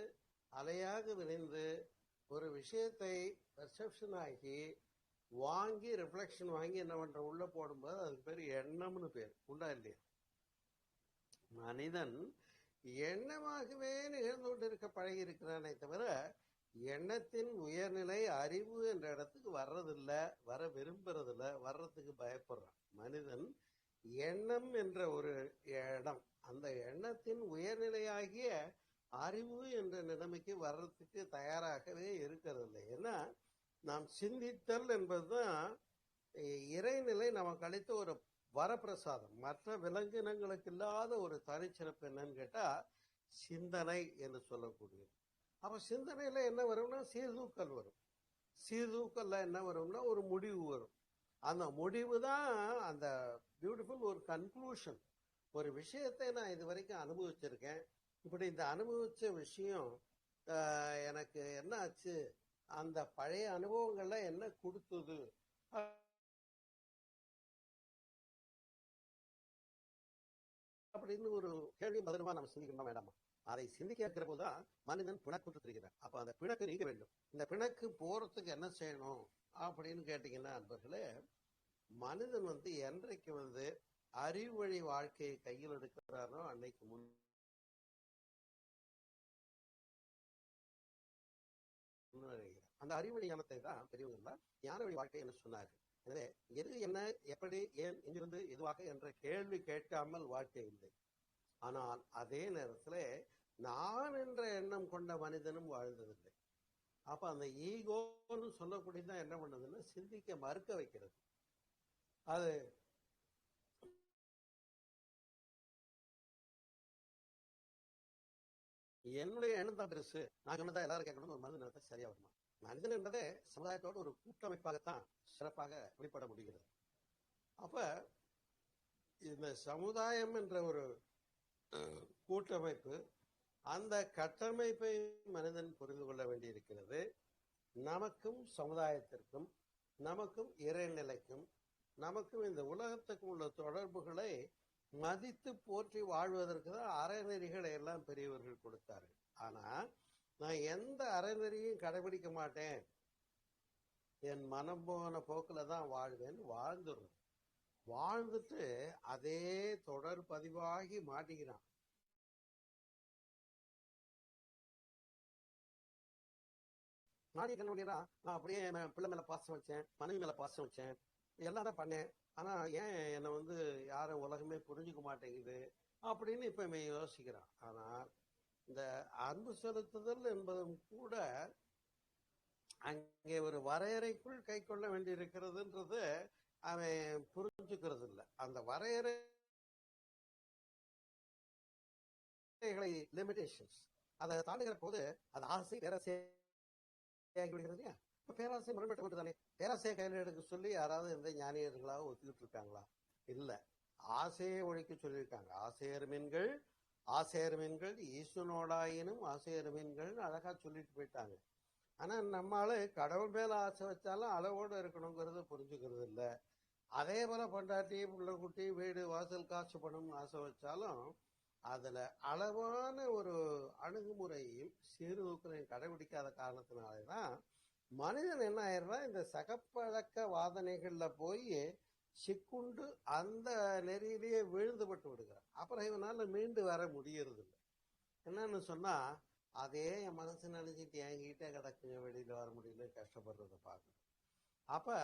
அலையாக விளைந்து ஒரு விஷயத்தை பெர்செப்ஷன் ஆகி வாங்கி ரிஃப்ளெக்ஷன் வாங்கி என்ன பண்ற உள்ள போடும்போது அதுக்கு பேர் எண்ணம்னு பேர். உண்டா இல்லையா? மனிதன் எண்ணமாகவே நிகழ்ந்து கொண்டிருக்க பழகி இருக்கிறானே தவிர எண்ணத்தின் உயர்நிலை அறிவு என்ற இடத்துக்கு வர்றதில்லை, வர விரும்புறதில்ல, வர்றதுக்கு பயப்படுறான். மனிதன் எண்ணம் என்ற ஒரு இடம், அந்த எண்ணத்தின் உயர்நிலையாகிய அறிவு என்ற நிலைமைக்கு வர்றதுக்கு தயாராகவே இருக்கிறது இல்லை. ஏன்னா நாம் சிந்தித்தல் என்பதுதான் இறைநிலை நமக்கு அளித்த ஒரு வரப்பிரசாதம். மற்ற விலங்கினங்களுக்கு இல்லாத ஒரு தனிச்சிறப்பு என்னன்னு கேட்டா சிந்தனை என்று சொல்லக்கூடியது. அப்ப சிந்தனையில என்ன வரும்னா சீர்தூக்கல் வரும். சீர்தூக்கல்ல என்ன வரும்னா ஒரு முடிவு வரும். அந்த முடிவு தான் அந்த பியூட்டிஃபுல் ஒரு கன்க்ளூஷன். ஒரு விஷயத்தை நான் இது வரைக்கும் அனுபவிச்சிருக்கேன், இப்படி இந்த அனுபவிச்ச விஷயம் எனக்கு என்ன ஆச்சு, அந்த பழைய அனுபவங்கள்ல என்ன கொடுத்தது அப்படின்னு ஒரு கேள்வி பதிலுமா நம்ம சிந்திக்கணுமா வேண்டாமா? அதை சிந்திக்க இருக்கிற போதுதான் மனிதன் பிணக்கு தெரிகிறார். அப்ப அந்த பிணக்கு நீங்க வேண்டும். இந்த பிணக்கு போறதுக்கு என்ன செய்யணும் அப்படின்னு கேட்டீங்கன்னா அன்பர்களே, மனிதன் என்றைக்கு அறிவு வழி வாழ்க்கையை கையில் எடுக்கிறாரோ அன்னைக்கு முன்னுரைகிறார். அந்த அறிவழி ஞானத்தை தான் பெரியவங்க ஞான வழி வாழ்க்கை என்று சொன்னார்கள். எனவே எது என்ன, எப்படி, ஏன், எங்கிருந்து, எதுவாக என்ற கேள்வி கேட்காமல் வாழ்க்கை இல்லை. ஆனால் அதே நேரத்தில் நான் என்ற எண்ணம் கொண்ட மனிதனும் வாழ்ந்ததில்லை. அப்ப அந்த ஈகோன்னு சொல்லக்கூடியதான் என்ன பண்ணுதுன்னா சிந்திக்க மறுக்க வைக்கிறது. அது என்னுடைய எண்ணம் தான் பெருசு, நான் சொன்னதான் எல்லாரும் கேட்கணும் ஒரு மனிதன் சரியா வருமா? மனிதன் என்பதே சமுதாயத்தோட ஒரு கூட்டமைப்பாகத்தான் சிறப்பாக வெளிப்பட முடிகிறது. அப்ப இந்த சமுதாயம் என்ற ஒரு கூட்டமைப்பு, அந்த கட்டமைப்பை மனிதன் புரிந்து கொள்ள வேண்டியிருக்கிறது. நமக்கும் சமுதாயத்திற்கும், நமக்கும் இறைநிலைக்கும், நமக்கும் இந்த உலகத்துக்கும் உள்ள தொடர்புகளை மதித்து போற்றி வாழ்வதற்கு தான் அறநெறிகளை எல்லாம் பெரியவர்கள் கொடுத்தார்கள். ஆனா நான் எந்த அறநெறியும் கடைபிடிக்க மாட்டேன், என் மனம் போன போக்குல தான் வாழ்வேன்னு வாழ்ந்துடுறோம். வாழ்ந்துட்டு அதே தொடர் பதிவாகி மாட்டிக்கிறான். மாடி என்ன பண்ணிடுறான், நான் அப்படியே பிள்ளை மேல பாசம் வச்சேன், மனைவி மேல பாசம் வச்சேன், எல்லாம் தான் பண்ணேன், ஆனா ஏன் என்னை யாரும் உலகமே புரிஞ்சுக்க மாட்டேங்குது அப்படின்னு இப்ப யோசிக்கிறான். ஆனா இந்த அன்பு செலுத்துதல் என்பதும் கூட அங்கே ஒரு வரையறைக்குள் கை கொள்ள வேண்டி இருக்கிறதுன்றது அவன் புரிஞ்சுக்கிறது இல்லை. அந்த வரையறைகளை லிமிடேஷன்ஸ் அதை தாண்டுகிற போது அது ஆசை பேராசை ஆகிவிடுகிறது இல்லையா? பேராசை முரண்பட்டு தானே. பேராசையை கையில் எடுக்க சொல்லி யாராவது எந்த ஞானியர்களாக ஒத்துக்கிட்டு இருக்காங்களா? இல்ல, ஆசையை ஒழிக்க சொல்லியிருக்காங்க. ஆசையர் மீன்கள் ஈஸ்வனோடாயினும் ஆசையர் மீன்கள் அழகா சொல்லிட்டு போயிட்டாங்க. ஆனா நம்மளால கடவுள் மேல ஆசை வச்சாலும் அளவோடு இருக்கணுங்கிறத புரிஞ்சுக்கிறது இல்லை. அதே போல பொண்டாட்டி, புள்ள குட்டி, வீடு வாசல், காசு பணம் ஆசை வச்சாலும் அதுல அளவான ஒரு அணுகுமுறையும் சீர்தூக்கலையும் கடைபிடிக்காத காரணத்தினாலேதான் மனிதன் என்ன ஆயிடுறான், இந்த சகப்பழக்க வாதனைகள்ல போய் சிக்குண்டு அந்த நெறியிலேயே விழுந்துபட்டு விடுகிறான். அப்புறம் இவனால மீண்டு வர முடியறது இல்லை. என்னன்னு சொன்னா அதே என் மனசு நினைச்சிட்டு என்கிட்ட கிடக்குங்க, வெளியில வர முடியல, கஷ்டப்படுறத பார்க்கணும். அப்ப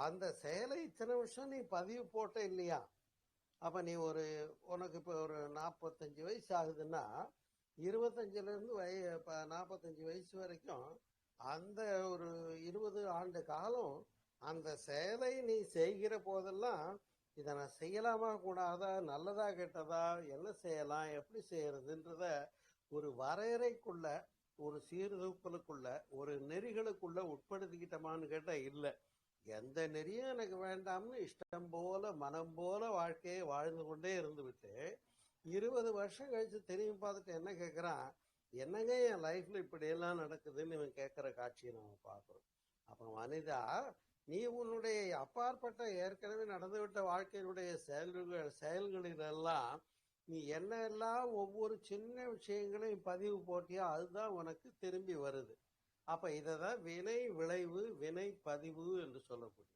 அந்த செயலை இத்தனை வருஷம் நீ பதிவு போட்ட இல்லையா? அப்ப நீ உனக்கு இப்ப ஒரு 45 வயசு ஆகுதுன்னா 25ல இருந்து 45 வயசு வரைக்கும் அந்த ஒரு 20 ஆண்டு காலம் அந்த செயலை நீ செய்கிற போதெல்லாம் இதை நான் செய்யலாமா கூடாதா, நல்லதா கெட்டதா, என்ன செய்யலாம், எப்படி செய்யறதுன்றத ஒரு வரையறைக்குள்ள, ஒரு சீர்தூக்கலுக்குள்ள, ஒரு நெறிகளுக்குள்ள உட்படுத்திக்கிட்டோமான்னு கேட்டா இல்லை. எந்த நெறியும் எனக்கு வேண்டாம்னு இஷ்டம் போல மனம் போல வாழ்க்கையை வாழ்ந்து கொண்டே இருந்துவிட்டு 20 வருஷம் கழிச்சு திரும்பி பார்த்துட்டு என்ன கேட்குறான், என்னங்க என் லைஃப்ல இப்படியெல்லாம் நடக்குதுன்னு இவன் கேட்குற காட்சியை நம்ம பார்க்குறோம். அப்போ மனிதா, நீ உன்னுடைய அப்பாற்பட்ட ஏற்கனவே நடந்துவிட்ட வாழ்க்கையினுடைய செயல்களிலெல்லாம் நீ என்னெல்லாம் ஒவ்வொரு சின்ன விஷயங்களையும் பதிவு போட்டியோ அதுதான் உனக்கு திரும்பி வருது. அப்ப இதைதான் வினை விளைவு வினை பதிவு என்று சொல்லக்கூடிய.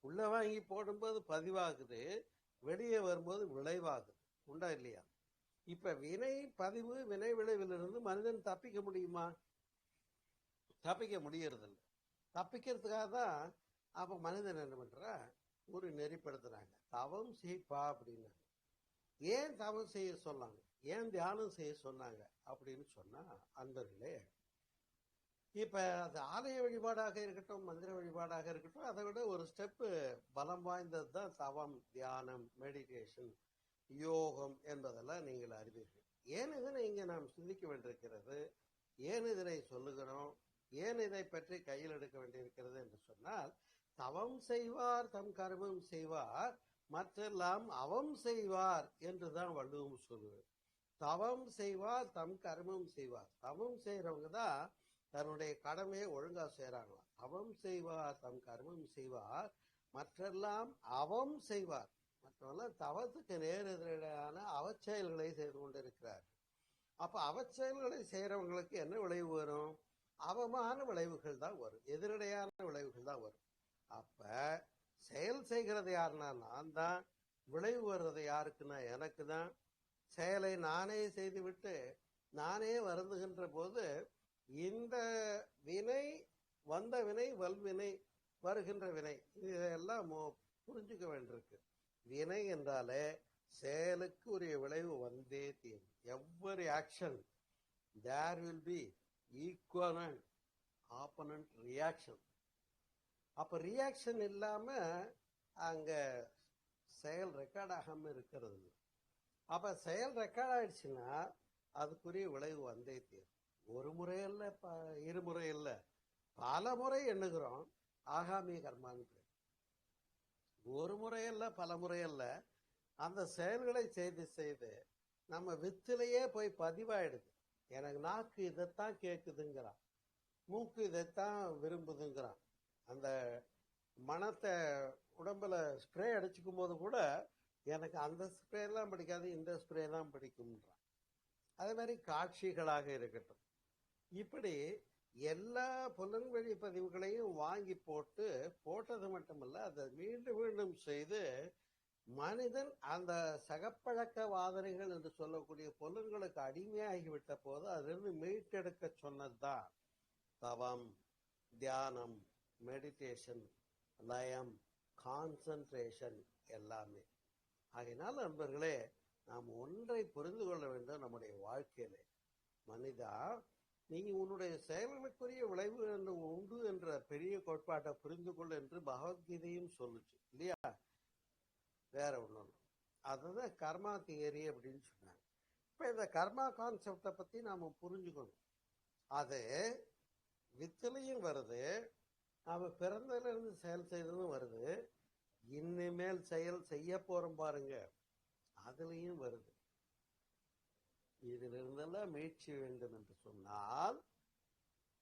உள்ள வாங்கி போடும்போது பதிவாகுது, வெளியே வரும்போது விளைவாகுது. உண்டா இல்லையா? இப்ப வினை பதிவு வினை விளைவிலிருந்து மனிதன் தப்பிக்க முடியுமா? தப்பிக்க முடியறதில்லை. தப்பிக்கிறதுக்காக தான் அப்ப மனிதன் என்ன பண்றா, ஒரு நெறிப்படுத்துறாங்க, தவம் செய்ப்பா அப்படின்னு. ஏன் தவம் செய்ய சொன்னாங்க, ஏன் தியானம் செய்ய சொன்னாங்க அப்படின்னு சொன்னா, அன்பர்களே, இப்ப அது ஆலய வழிபாடாக இருக்கட்டும், மந்திர வழிபாடாக இருக்கட்டும், அதை விட ஒரு ஸ்டெப்பு பலம் வாய்ந்தது தான் தவம், தியானம், மெடிடேஷன், யோகம் என்பதெல்லாம் நீங்கள் அறிவீர்கள். ஏன் இதனை இங்கே நாம் சிந்திக்க வேண்டியிருக்கிறது, ஏன் இதனை சொல்லுகிறோம், ஏன் இதை பற்றி கையில் எடுக்க வேண்டியிருக்கிறது என்று சொன்னால், தவம் செய்வார் தம் கர்மம் செய்வார், மற்றெல்லாம் அவம் செய்வார் என்றுதான் வள்ளுவம் சொல்லுவார். தவம் செய்வார் தம் கர்மம் செய்வார். தவம் செய்யறவங்க தான் தன்னுடைய கடமையை ஒழுங்கா செய்யறாங்களாம். தவம் செய்வார் தம் கர்மம் செய்வார், மற்றெல்லாம் அவம் செய்வார். மற்றவெல்லாம் தவத்துக்கு நேர் எதிரான அவச்செயல்களை செய்து கொண்டிருக்கிறார். அப்ப அவச்செயல்களை செய்யறவங்களுக்கு என்ன விளைவு வரும்? அவமான விளைவுகள் தான் வரும், எதிரடையான விளைவுகள் தான் வரும். அப்ப செயல் செய்கிறது யாருன்னா நான் தான், விளைவு வர்றது யாருக்குன்னா எனக்கு தான். செயலை நானே செய்துவிட்டு நானே வருந்துகின்ற போது இந்த வினை, வந்த வினை, வல்வினை, வருகின்ற வினை, இதெல்லாம் புரிஞ்சுக்க வேண்டியிருக்கு. வினை என்றாலே செயலுக்கு உரிய விளைவு வந்தே தீரும். Every action there will be equivalent opponent reaction. அப்ப ரியாக்ஷன் இல்லாம அங்க செயல் ரெக்கார்ட் ஆகாம இருக்கிறது. அப்ப செயல் ரெக்கார்ட் ஆயிடுச்சுன்னா அதுக்குரிய விளைவு வந்தே தீரும். ஒரு முறை இல்ல, இருமுறை இல்ல, பல முறை எண்ணுகிறோம் ஆகாமிய கர்மான்னு. ஒரு முறை இல்ல, பல முறை இல்ல, அந்த செயல்களை செய்து செய்து நம்ம வித்திலேயே போய் பதிவாயிடுது. எனக்கு நாக்கு இதைத்தான் கேட்குதுங்கிறான், மூக்கு இதைத்தான் விரும்புதுங்கிறான். அந்த மனத்தை உடம்புல ஸ்ப்ரே அடிச்சுக்கும் போது கூட எனக்கு அந்த ஸ்ப்ரே எல்லாம் பிடிக்காது, இந்த ஸ்ப்ரே தான் பிடிக்கும்ன்றான். அதே மாதிரி காட்சிகளாக இருக்கட்டும், இப்படி எல்லா புலன்வழி பதிவுகளையும் வாங்கி போட்டது மட்டுமல்ல, அதை மீண்டும் மீண்டும் செய்து மனிதன் அந்த சகப்பழக்க வாதனைகள் என்று சொல்லக்கூடிய புலன்களுக்கு அடிமையாகிவிட்ட போது அதிலிருந்து மீட்டெடுக்க சொன்னதுதான் தவம், தியானம், மெடிடேஷன், லயம், கான்சன்ட்ரேஷன் எல்லாமே. ஆகையினால் நண்பர்களே, நாம் ஒன்றை புரிந்து கொள்ள வேண்டும் நம்முடைய வாழ்க்கையிலே. மனிதா, நீங்க உன்னுடைய செயல்களுக்குரிய விளைவு என்று உண்டு என்ற பெரிய கோட்பாட்டை புரிந்து கொள் என்று பகவத்கீதையும் சொல்லுச்சு இல்லையா? வேற ஒன்றும், அதுதான் கர்மா தியரி அப்படின்னு சொன்னாங்க. இப்ப இந்த கர்மா கான்செப்டை பத்தி நாம புரிஞ்சுக்கணும். அது வித்திலையும் வருது, நாம பிறந்ததுல இருந்து செயல் செய்ததும் வருது, இனிமேல் செயல் செய்ய போறோம் பாருங்க அதுலயும் வருது. இதிலிருந்தெல்லாம் மீட்சி வேண்டும் என்று சொன்னால்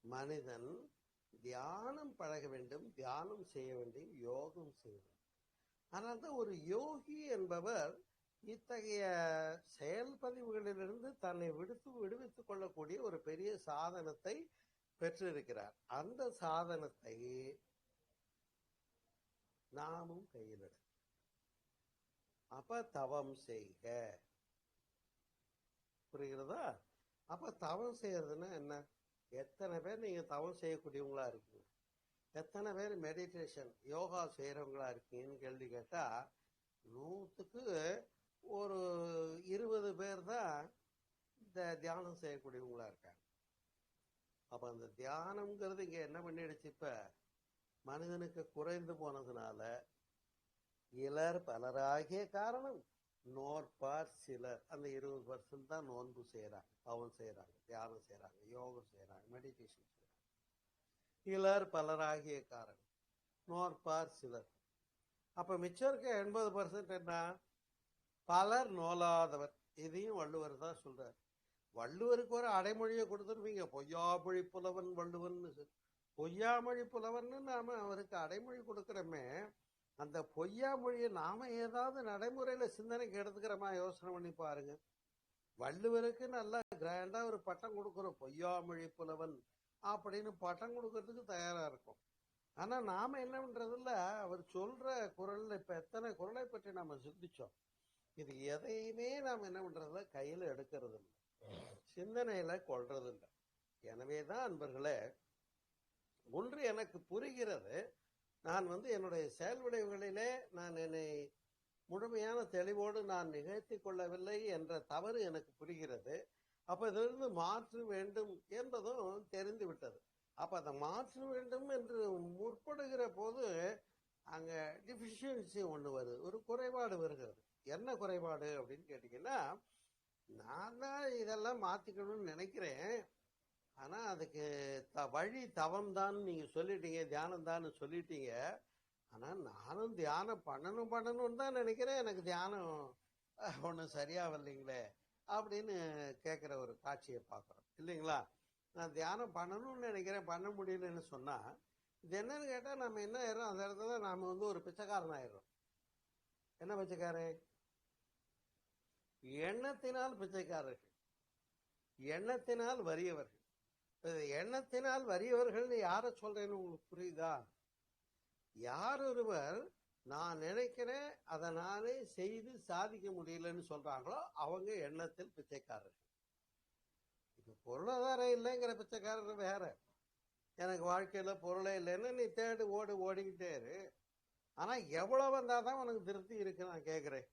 மனிதன் தியானம் பழக வேண்டும், தியானம் செய்ய வேண்டும், யோகம் செய்ய வேண்டும். ஆனால் தான் ஒரு யோகி என்பவர் இத்தகைய செயல் பதிவுகளிலிருந்து தன்னை விடுவித்துக் கொள்ளக்கூடிய ஒரு பெரிய சாதனத்தை பெற்றிருக்கிறார். அந்த சாதனத்தை நாமும் கையில் எடுக்க. அப்ப தவம் செய்க, புரிகிறதா? அப்ப தவம் செய்யறதுன்னா என்ன? எத்தனை பேர் நீங்க தவம் செய்யக்கூடியவங்களா இருக்கீங்க? எத்தனை பேர் மெடிடேஷன் யோகா செய்யறவங்களா இருக்கீங்கன்னு கேள்வி கேட்டா 100க்கு ஒரு 20 பேர் தான் இந்த தியானம் செய்யக்கூடியவங்களா இருக்காங்க. அப்ப அந்த தியானம்ங்கிறது இங்க என்ன பண்ணிடுச்சு, இப்ப மனிதனுக்கு குறைந்து போனதுனால இலர் பலராகிய காரணம் நோற்பார் சிலர். அந்த 20% தான் நோன்பு செய்யறாங்க, தவம் செய்யறாங்க, தியானம் செய்யறாங்க, யோகம் செய்யறாங்க, மெடிடேஷன் செய்யறாங்க. இலர் பலராகிய காரணம். நோற்பார் சிலர். அப்ப மிச்சம் இருக்க 80% என்ன? பலர் நோலாதவர். இதையும் வள்ளுவர் தான் சொல்றார். வள்ளுவருக்கு ஒரு அடைமொழியை கொடுத்துருவீங்க, பொய்யாமொழி புலவன் வள்ளுவன். பொய்யாமொழி புலவன்னு நாம அவருக்கு அடைமொழி கொடுக்கிறோமே, அந்த பொய்யாமொழியை நாம ஏதாவது நடைமுறையில சிந்தனைக்கு எடுத்துக்கிறோமா? யோசனை பண்ணி பாருங்க. வள்ளுவருக்கு நல்லா கிராண்டா ஒரு பட்டம் கொடுக்கிறோம், பொய்யாமொழி புலவன் அப்படின்னு பட்டம் கொடுக்கறதுக்கு தயாரா இருக்கும். ஆனா நாம என்ன பண்றதில்ல, அவர் சொல்ற குரல்ல இப்ப எத்தனை குரலை பற்றி நாம சிந்திச்சோம். இது எதையுமே நாம என்ன பண்றதில்ல, கையில எடுக்கிறது இல்லை, சிந்தனையில கொள்றது இல்லை. எனவேதான் அன்பர்களே, ஒன்று எனக்கு புரிகிறது, நான் என்னுடைய செயல் விளைவுகளிலே நான் என்னை முழுமையான தெளிவோடு நான் நிகழ்த்தி கொள்ளவில்லை என்ற தவறு எனக்கு புரிகிறது. அப்ப இதிலிருந்து மாற்ற வேண்டும் என்பதும் தெரிந்து விட்டது. அப்ப அதை மாற்ற வேண்டும் என்று முற்படுகிற போது அங்க டிஃபிஷியன்சி ஒன்று வருது, ஒரு குறைபாடு வருகிறது. என்ன குறைபாடு அப்படின்னு கேட்டீங்கன்னா, நான் தான் இதெல்லாம் மாத்திக்கணும்னு நினைக்கிறேன், ஆனா அதுக்கு வழி தவம் தான் நீங்க சொல்லிட்டீங்க, தியானம் தான் சொல்லிட்டீங்க. ஆனா நானும் தியானம் பண்ணணும்னு தான் நினைக்கிறேன், எனக்கு தியானம் ஒன்றும் சரியா வரலைங்களே அப்படின்னு கேட்குற ஒரு காட்சியை பார்க்குறோம் இல்லைங்களா? நான் தியானம் பண்ணணும்னு நினைக்கிறேன், பண்ண முடியலன்னு சொன்னா இது என்னன்னு கேட்டா, நம்ம என்ன ஆயிரும், அந்த இடத்துல நாம ஒரு பிச்சைக்காரன் ஆயிடுறோம். என்ன பிச்சைக்காரன்? எண்ணத்தினால் பிச்சைக்காரர்கள், எண்ணத்தினால் வறியவர்கள். எண்ணத்தினால் வறியவர்கள் யார சொல்றேன்னு உங்களுக்கு புரியுதா? யார் ஒருவர் நான் நினைக்கிறேன் அதை நானே செய்து சாதிக்க முடியலன்னு சொல்றாங்களோ அவங்க எண்ணத்தில் பிச்சைக்காரர்கள். இப்ப பொருளாதாரம் இல்லைங்கிற பிச்சைக்காரர் வேற. எனக்கு வாழ்க்கையில பொருளே இல்லைன்னு நீ தேடு ஓடிக்கிட்டே இரு, ஆனா எவ்வளவு வந்தாதான் உனக்கு திருப்தி இருக்கு? நான் கேட்கிறேன்.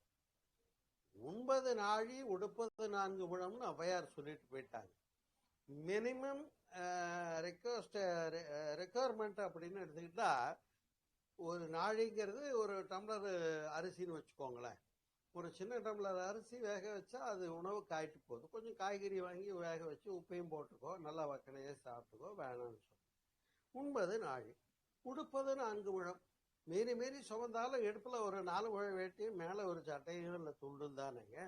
9 நாழி உடுப்பது 4 முழம்னு ஔவையார் சொல்லிட்டு போயிட்டாங்க. மினிமம் ரெக்குவயர்மெண்ட் அப்படின்னு எடுத்துக்கிட்டா, ஒரு நாழிங்கிறது ஒரு டம்ளர் அரிசின்னு வச்சுக்கோங்களேன். ஒரு சின்ன டம்ளர் அரிசி வேக வச்சா அது உணவுக்கு ஆயிட்டு போகுது. கொஞ்சம் காய்கறி வாங்கி வேக வச்சு உப்பையும் போட்டுக்கோ, நல்லா வக்கனையே சாப்பிட்டுக்கோ, வேணாம்னு சொல்லி 9 நாழி உடுப்பது 4 முழம். மீறி சுமந்தாலும் எடுப்புல ஒரு 4 முழம் வேட்டியும் மேல ஒரு சட்டையும் இல்லை துண்டும் தானேங்க.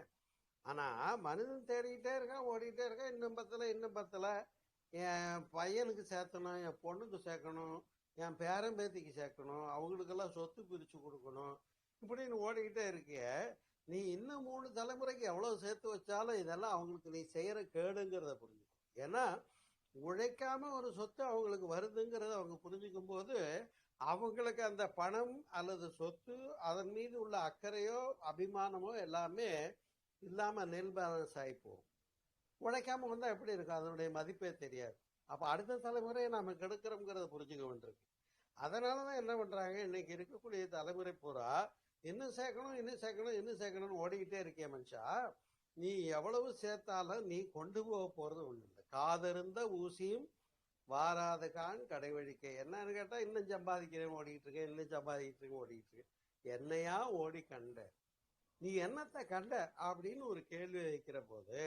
ஆனா மனிதன் தேடிக்கிட்டே இருக்கான், ஓடிக்கிட்டே இருக்கான், இன்னும் பத்தல, என் பையனுக்கு சேர்த்தணும், என் பொண்ணுக்கு சேர்க்கணும், என் பேரம்பேத்திக்கு சேர்க்கணும், அவங்களுக்கெல்லாம் சொத்து பிரிச்சு கொடுக்கணும், இப்படின்னு ஓடிக்கிட்டே இருக்கிய. நீ இன்னும் 3 தலைமுறைக்கு எவ்வளவு சேர்த்து வச்சாலும் இதெல்லாம் அவங்களுக்கு நீ செய்யற கேடுங்கிறத புரிஞ்சுக்கும். ஏன்னா உழைக்காம ஒரு சொத்து அவங்களுக்கு வருதுங்கிறத அவங்க புரிஞ்சுக்கும் போது அவங்களுக்கு அந்த பணம் அல்லது சொத்து அதன் மீது உள்ள அக்கறையோ அபிமானமோ எல்லாமே இல்லாம நெல் பேலன்ஸ் ஆகி போகும். உழைக்காம வந்தா எப்படி இருக்கும், அதனுடைய மதிப்பே தெரியாது. அப்ப அடுத்த தலைமுறையை நாம கெடுக்கிறோம்ங்கிறத புரிஞ்சுக்க வேண்டியிருக்கு. அதனாலதான் என்ன பண்றாங்க, இன்னைக்கு இருக்கக்கூடிய தலைமுறை பூரா இன்னும் சேர்க்கணும்னு ஓடிக்கிட்டே இருக்கிய மனுஷா. நீ எவ்வளவு சேர்த்தாலும் நீ கொண்டு போக போறது ஒண்ணு இல்லை. காதிருந்த ஊசியும் வாராத கான் கடைவழிக்க. என்னன்னு கேட்டா, இன்னும் சம்பாதிக்கிறேன்னு ஓடிக்கிட்டு இருக்கேன். என்னையா ஓடி கண்ட, நீ என்னத்தை கண்ட அப்படின்னு ஒரு கேள்வி வைக்கிற போது,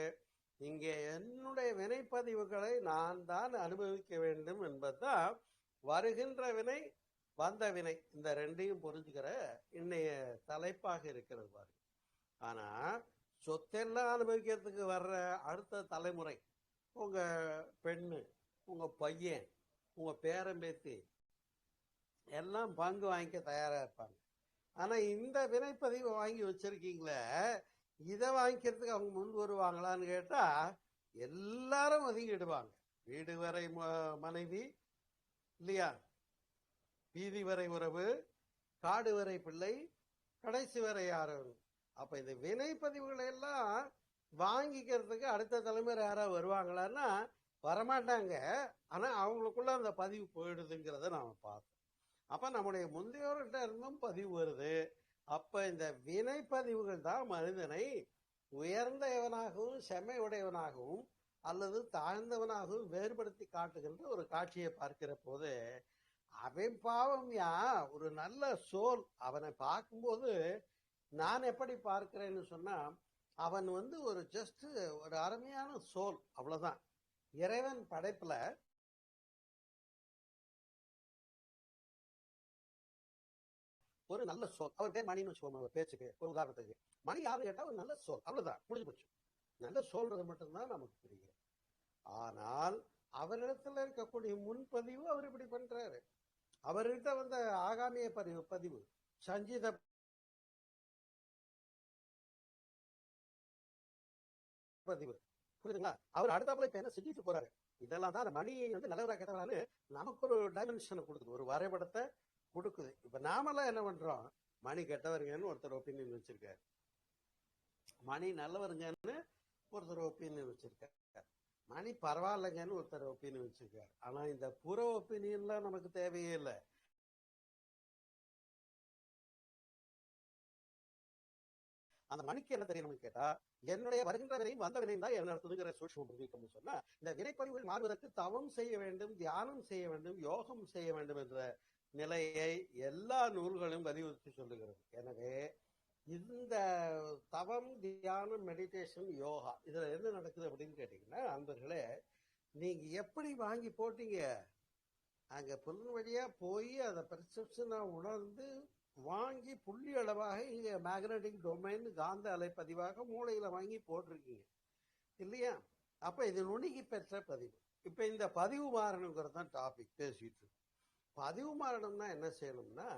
இங்கே என்னுடைய வினைப்பதிவுகளை நான் தான் அனுபவிக்க வேண்டும் என்பதுதான் வருகின்ற வினை, வந்த வினை, இந்த ரெண்டையும் புரிஞ்சுக்கிற இன்னைய தலைப்பாக இருக்கிறது பாருங்க. ஆனா சொத்தெல்லாம் அனுபவிக்கிறதுக்கு வர்ற அடுத்த தலைமுறை, உங்க பெண்ணு, உங்க பையன், உங்க பேரம்பேத்தி எல்லாம் பங்கு வாங்கிக்க தயாரா இருப்பாங்க. ஆனா இந்த வினைப்பதிவு வாங்கி வச்சிருக்கீங்களே, இதை வாங்கிக்கிறதுக்கு அவங்க முன் வருவாங்களான்னு கேட்டா எல்லாரும் ஒதுங்கிடுவாங்க. வீடு வரை மனைவி இல்லையா, வீதி வரை உறவு, காடு வரை பிள்ளை, கடைசி வரை யாரும். அப்ப இந்த வினைப்பதிவுகளை எல்லாம் வாங்கிக்கிறதுக்கு அடுத்த தலைமுறை யாராவது வருவாங்களான்னா வரமாட்டாங்க. ஆனா அவங்களுக்குள்ள அந்த பதிவு போயிடுதுங்கிறத நாம பார்த்தோம். அப்ப நம்முடைய முந்தையோர்கிட்ட இருந்தும் பதிவு வருது. அப்ப இந்த வினைப்பதிவுகள் தான் மனிதனை உயர்ந்தவனாகவும் செம்மை உடையவனாகவும் அல்லது தாழ்ந்தவனாகவும் வேறுபடுத்தி காட்டுகின்ற ஒரு காட்சியை பார்க்கிற போது, அவன் பாவம் ஒரு நல்ல சோல், அவனை பார்க்கும்போது நான் எப்படி பார்க்கிறேன்னு சொன்னா, அவன் வந்து ஒரு ஜஸ்ட் ஒரு அருமையான சோல், அவ்வளவுதான். இறைவன் படைப்புல ஒரு நல்ல சோல். அவர் பேர் மணின்னு வச்சுக்கோங்க, ஒரு பேச்சுக்கு, ஒரு உதாரணத்துக்கு. மணி யாரு கேட்டா ஒரு நல்ல சோல், அவ்வளவுதான், முடிஞ்சு போச்சு. நல்ல சோல்றது மட்டும்தான் நமக்கு புரியும். ஆனால் அவரிடத்துல இருக்கக்கூடிய முன்பதிவு அவர் இப்படி பண்றாரு. அவர்கிட்ட வந்த ஆகாமிய பதிவு சஞ்சீத பதிவு, புரியுதுங்களா? அவர் அடுத்தாப்புல இப்ப என்ன செஞ்சுட்டு போறாரு, இதெல்லாம் தான் அந்த மணி வந்து நல்லவரா கேட்டவரான்னு நமக்கு ஒரு டைமென்ஷனை கொடுக்குது, ஒரு வரைபடத்தை கொடுக்குது. இப்ப நாமெல்லாம் என்ன பண்றோம், மணி கெட்டவருங்கன்னு ஒருத்தர் ஒப்பீனியன் வச்சிருக்காரு, மணி நல்லவருங்கன்னு ஒருத்தர் ஒப்பீனியன் வச்சிருக்காரு, மணி பரவாயில்லைங்கன்னு ஒருத்தர் ஒப்பீனியன் வச்சிருக்காரு. ஆனா இந்த புற ஒப்பீனியன்லாம் நமக்கு தேவையே இல்லை. அந்த மணிக்கு என்ன தெரியணும்னு கேட்டா, என்னுடைய வருகின்ற வினையும் வந்த வினையும் தான் என்ன நடத்துதுங்கிற சூட்சுமம் புரிஞ்சுக்கணும்னு சொன்னா, இந்த வினைப்பதிவுகள் மாறுவதற்கு தவம் செய்ய வேண்டும், தியானம் செய்ய வேண்டும், யோகம் செய்ய வேண்டும் என்ற நிலையை எல்லா நூல்களும் வலியுறுத்தி சொல்லுகிறது. எனவே இந்த தவம், தியானம், மெடிடேஷன், யோகா இதுல என்ன நடக்குது அப்படின்னு கேட்டீங்கன்னா, அன்பர்களே, நீங்க எப்படி வாங்கி போட்டீங்க, அங்க புலன் வழியா போய் அதை பெர்செப்ஷனா உணர்ந்து வாங்கி புள்ளி அளவாக இங்க மேக்னெட்டிக் டொமைன் காந்த அலைப்பதிவாக மூளையில வாங்கி போட்டிருக்கீங்க இல்லையா? அப்ப இது நுணுகி பெற்ற பதிவு. இப்ப இந்த பதிவு மாறணுங்கிறது தான் டாபிக் பேசிட்டு. பதிவு மாறணும்னா என்ன செய்யணும்னா,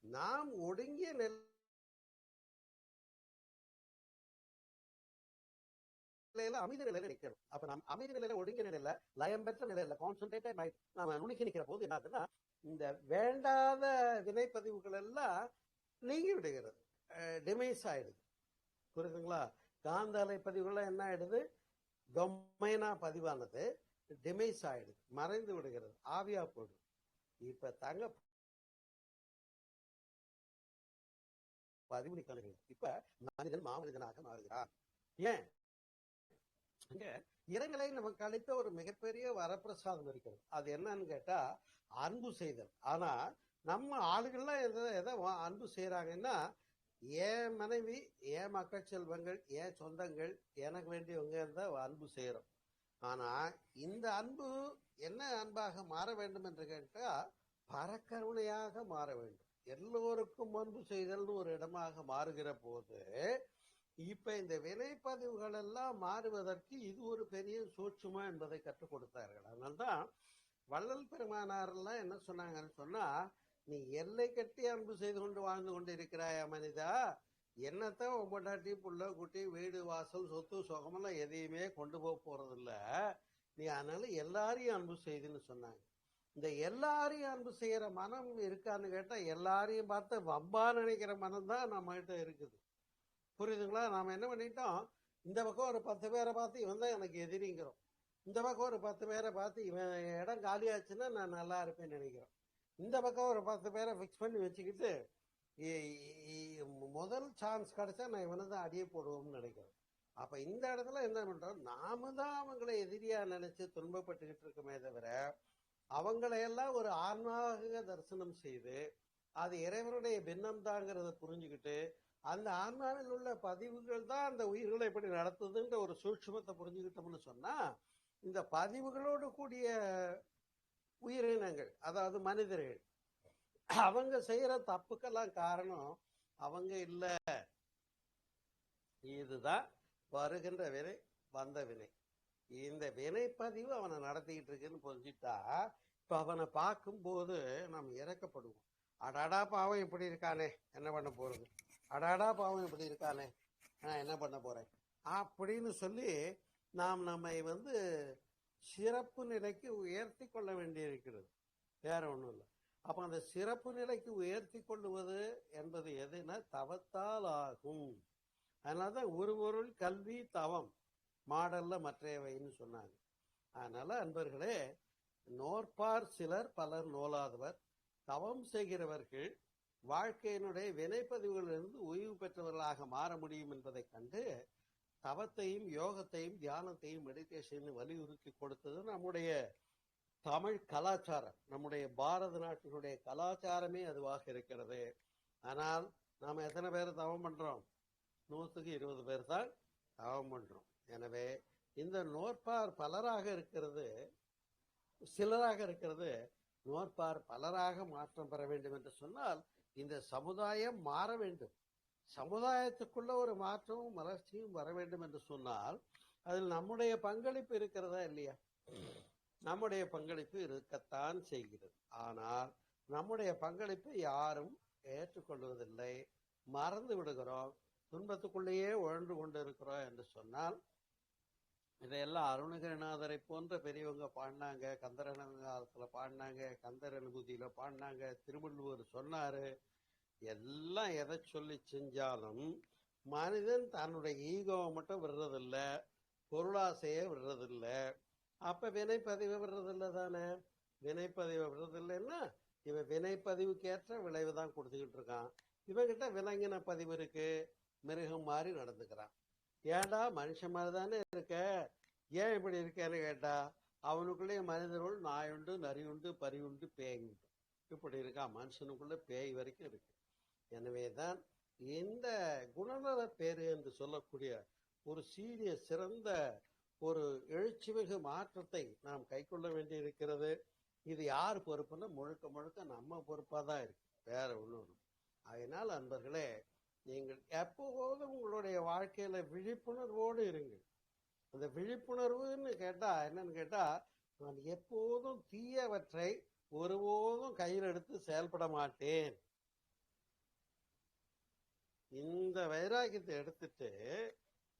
நாம் ஒடுங்கிய நிலையில அமைதி நிலையில நிற்கணும். அப்ப நம்ம அமைதி நிலையில, ஒடுங்கிய நிலையில, லயம் பெற்ற நிலையில, கான்சென்ட்ரேட்டட் மைண்ட் நாம நுணுக்கி நிற்கிற போது என்ன ஆகுதுன்னா, இந்த வேண்டாத வினைப்பதிவுகள் எல்லாம் நீங்கி விடுகிறது, டிமைஸ் ஆயிடுது. புரியுதுங்களா? காந்த அலை பதிவுகள்லாம் என்ன ஆயிடுது, டொமைனா பதிவானது டிமைஸ் ஆயிடுது, மறைந்து விடுகிறது, ஆவியா போயிடுது. இப்ப தங்க பதிவு நிற்கணும். இப்ப மனிதன் மாமனிதனாக மாறுகிறான். ஏன்? இறைநிலை நமக்கு அளித்த ஒரு மிகப்பெரிய வரப்பிரசாதம் இருக்கிறது. அது என்னன்னு கேட்டா அன்பு செய்தல். ஆனா நம்ம ஆளுகள்லாம் எதை அன்பு செய்யறாங்கன்னா, என் மனைவி, என் மக்கள் செல்வங்கள், என் சொந்தங்கள், எனக்கு வேண்டியவங்க தான் அன்பு செய்யறோம். ஆனா இந்த அன்பு என்ன அன்பாக மாற வேண்டும் என்று கேட்டா, பரக்கருணையாக மாற வேண்டும். எல்லோருக்கும் அன்பு செய்தல் ஒரு இடமாக மாறுகிற போது, இப்ப இந்த வினைப்பதிவுகள் எல்லாம் மாறுவதற்கு இது ஒரு பெரிய சூட்சுமா என்பதை கற்றுக் கொடுத்தார்கள். அதனால்தான் வள்ளல் பெருமானாரெல்லாம் என்ன சொன்னாங்கன்னு சொன்னா, நீ எல்லை கட்டி அன்பு செய்து கொண்டு வாழ்ந்து கொண்டு இருக்கிறாயா மனிதா, என்னத்தான் ஒவ்வொண்டாட்டி புள்ள குட்டி வீடு வாசல் சொத்து சுகமெல்லாம் எதையுமே கொண்டு போக போறது இல்ல, நீ அதனால எல்லாரையும் அன்பு செய்துன்னு சொன்னாங்க. இந்த எல்லாரையும் அன்பு செய்யற மனம் இருக்கான்னு கேட்டா, எல்லாரையும் பார்த்து வம்பா நினைக்கிற மனம் தான் நம்ம கிட்ட இருக்குது. புரியுதுங்களா? நாம என்ன பண்ணிட்டோம், இந்த பக்கம் ஒரு 10 பேரை பார்த்து இவன் தான் எனக்கு எதிரிங்கிறோம், இந்த பக்கம் ஒரு 10 பேரை பார்த்து இவன் இடம் காலியாச்சுன்னா நான் நல்லா இருப்பேன்னு நினைக்கிறோம், இந்த பக்கம் ஒரு 10 பேரை ஃபிக்ஸ் பண்ணி வச்சுக்கிட்டு முதல் சான்ஸ் கிடைச்சா நான் இவனை தான் அடியே போடுவோம்னு நினைக்கிறோம். அப்ப இந்த இடத்துல என்ன பண்றோம், நாம தான் அவங்களை எதிரியா நினைச்சு துன்பப்பட்டுக்கிட்டு இருக்கோமே தவிர, அவங்களையெல்லாம் ஒரு ஆன்மாவாக தரிசனம் செய்து அது இறைவனுடைய பின்னம் தாங்கிறத புரிஞ்சுக்கிட்டு, அந்த ஆன்மாவில் உள்ள பதிவுகள் தான் அந்த உயிர்களை எப்படி நடத்துதுன்ற ஒரு சூட்சுமத்தை புரிஞ்சுக்கிட்டோம்னு சொன்னா, இந்த பதிவுகளோடு கூடிய உயிரினங்கள், அதாவது மனிதர்கள், அவங்க செய்யற தப்புக்கெல்லாம் காரணம் அவங்க இல்ல, இதுதான் வருகின்ற வினை, வந்த வினை. இந்த வினைப்பதிவு அவனை நடத்திக்கிட்டு இருக்குன்னு புரிஞ்சுட்டா, இப்ப அவனை பார்க்கும்போது நாம் இறக்கப்படுவோம். அடாடா பாவம் இப்படி இருக்கானே, என்ன பண்ண போறது, அடாடா பாவம் இப்படி இருக்கானே, நான் என்ன பண்ண போறேன் அப்படின்னு சொல்லி நாம் நம்மை சிறப்பு நிலைக்கு உயர்த்தி கொள்ள வேண்டியிருக்கிறது, வேற ஒண்ணும் இல்லை. அப்ப அந்த சிறப்பு நிலைக்கு உயர்த்தி கொள்ளுவது என்பது எதுனா தவத்தால் ஆகும். அதனாலதான் ஒரு பொருள் கல்வி தவம் மாடல்ல மற்றையவைன்னு சொன்னாங்க. அதனால அன்பர்களே, நோற்பார் சிலர் பலர் நோலாதவர், தவம் செய்கிறவர்கள் வாழ்க்கையினுடைய வினைப்பதிவுகளிலிருந்து ஓய்வு பெற்றவர்களாக மாற முடியும் என்பதை கண்டு தவத்தையும் யோகத்தையும் தியானத்தையும் மெடிடேஷன் வலியுறுத்தி கொடுத்தது நம்முடைய தமிழ் கலாச்சாரம், நம்முடைய பாரத நாட்டினுடைய கலாச்சாரமே அதுவாக இருக்கிறது. ஆனால் நாம் எத்தனை பேர் தவம் பண்ணுறோம்? 100க்கு 20 பேர் தான் தவம் பண்ணுறோம். எனவே இந்த நோற்பார் பலராக இருக்கிறது, சிலராக இருக்கிறது நோற்பார் பலராக மாற்றம் பெற வேண்டும் என்று சொன்னால் இந்த சமுதாயம் மாற வேண்டும். சமுதாயத்துக்குள்ள ஒரு மாற்றமும் வளர்ச்சியும் வர வேண்டும் என்று சொன்னால் அதில் நம்முடைய பங்களிப்பு இருக்கிறதா இல்லையா? நம்முடைய பங்களிப்பு இருக்கத்தான் செய்கிறது. ஆனால் நம்முடைய பங்களிப்பு யாரும் ஏற்றுக்கொள்வதில்லை, மறந்து விடுகிறோம், துன்பத்துக்குள்ளேயே உழன்று கொண்டு இருக்கிறோம் என்று சொன்னால் இதையெல்லாம் அருணகிரிநாதரை போன்ற பெரியவங்க பாடினாங்க, கந்தரகாலத்தில் பாடினாங்க, கந்தர் அனுபூதியில பாடினாங்க, திருவள்ளுவர் சொன்னாரு. எல்லாம் எதை சொல்லி செஞ்சாலும் மனிதன் தன்னுடைய ஈகோவை மட்டும் விடுறதில்லை, பொருளாசையை விடுறதில்லை. அப்ப வினைப்பதிவை விடுறதில்லை தானே. வினைப்பதிவை விடுறதில்லைன்னா இவன் வினைப்பதிவுக்கேற்ற விளைவு தான் கொடுத்துக்கிட்டு இருக்கான். இவங்கிட்ட விலங்கின பதிவு இருக்கு, மிருகம் மாதிரி நடந்துக்கிறான். ஏண்டா மனுஷன் மாதிரி தானே இருக்க, ஏன் இப்படி இருக்கேன்னு கேட்டா அவனுக்குள்ளே மனிதர்கள் நாய் உண்டு, நரி உண்டு, பறி உண்டு, பேய் உண்டு. இப்படி இருக்கான். மனுஷனுக்குள்ள பேய் வரைக்கும் இருக்கு. எனவே தான் இந்த குணநல பேரு என்று சொல்லக்கூடிய ஒரு சீரிய சிறந்த ஒரு எழுச்சிமிகு மாற்றத்தை நாம் கை கொள்ள வேண்டி இருக்கிறது. இது யார் பொறுப்புன்னா முழுக்க முழுக்க நம்ம பொறுப்பாக தான் இருக்கு, வேற ஒன்றும். அதனால் அன்பர்களே, நீங்கள் எப்போதும் உங்களுடைய வாழ்க்கையில விழிப்புணர்வோடு இருங்கள். அந்த விழிப்புணர்வுன்னு கேட்டா என்னன்னு கேட்டா, நான் எப்போதும் தீயவற்றை ஒருபோதும் கையில் எடுத்து செயல்பட மாட்டேன். இந்த வைராக்கியத்தை எடுத்துட்டு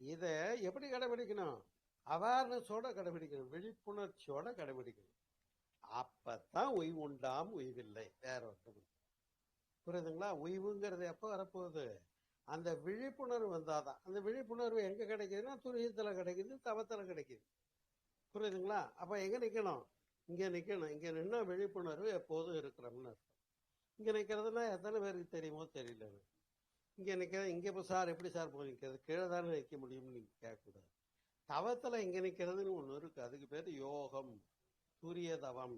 இதை எப்படி கடைபிடிக்கணும்? அவேர்னஸோட கடைபிடிக்கணும், விழிப்புணர்ச்சியோட கடைபிடிக்கணும். அப்பத்தான் உய்வு உண்டாம், உய்வில்லை, வேற ஒன்றும். புரியுதுங்களா? உய்வுங்கிறது எப்போ வரப்போகுது? அந்த விழிப்புணர்வு வந்தாதான். அந்த விழிப்புணர்வு எங்க கிடைக்குதுன்னா துரியத்துல கிடைக்குது, தவத்துல கிடைக்குது. புரியுதுங்களா? அப்ப எங்க நிக்கணும்? இங்க நிக்கணும். இங்க நின்னா விழிப்புணர்வு எப்போதும் இருக்கிறோம்னு அர்த்தம். இங்க நிக்கிறதுனா எத்தனை பேருக்கு தெரியுமோ தெரியல. இங்க நிக்கிறது, இங்க இப்போ சார் எப்படி சார் போய் நிற்கிறது, கீழே தானே நிற்க முடியும்னு நீங்க கேட்கக்கூடாது. தவத்துல இங்க நிக்கிறதுன்னு ஒண்ணு இருக்கு, அதுக்கு பேரு யோகம், சூரிய தவம்.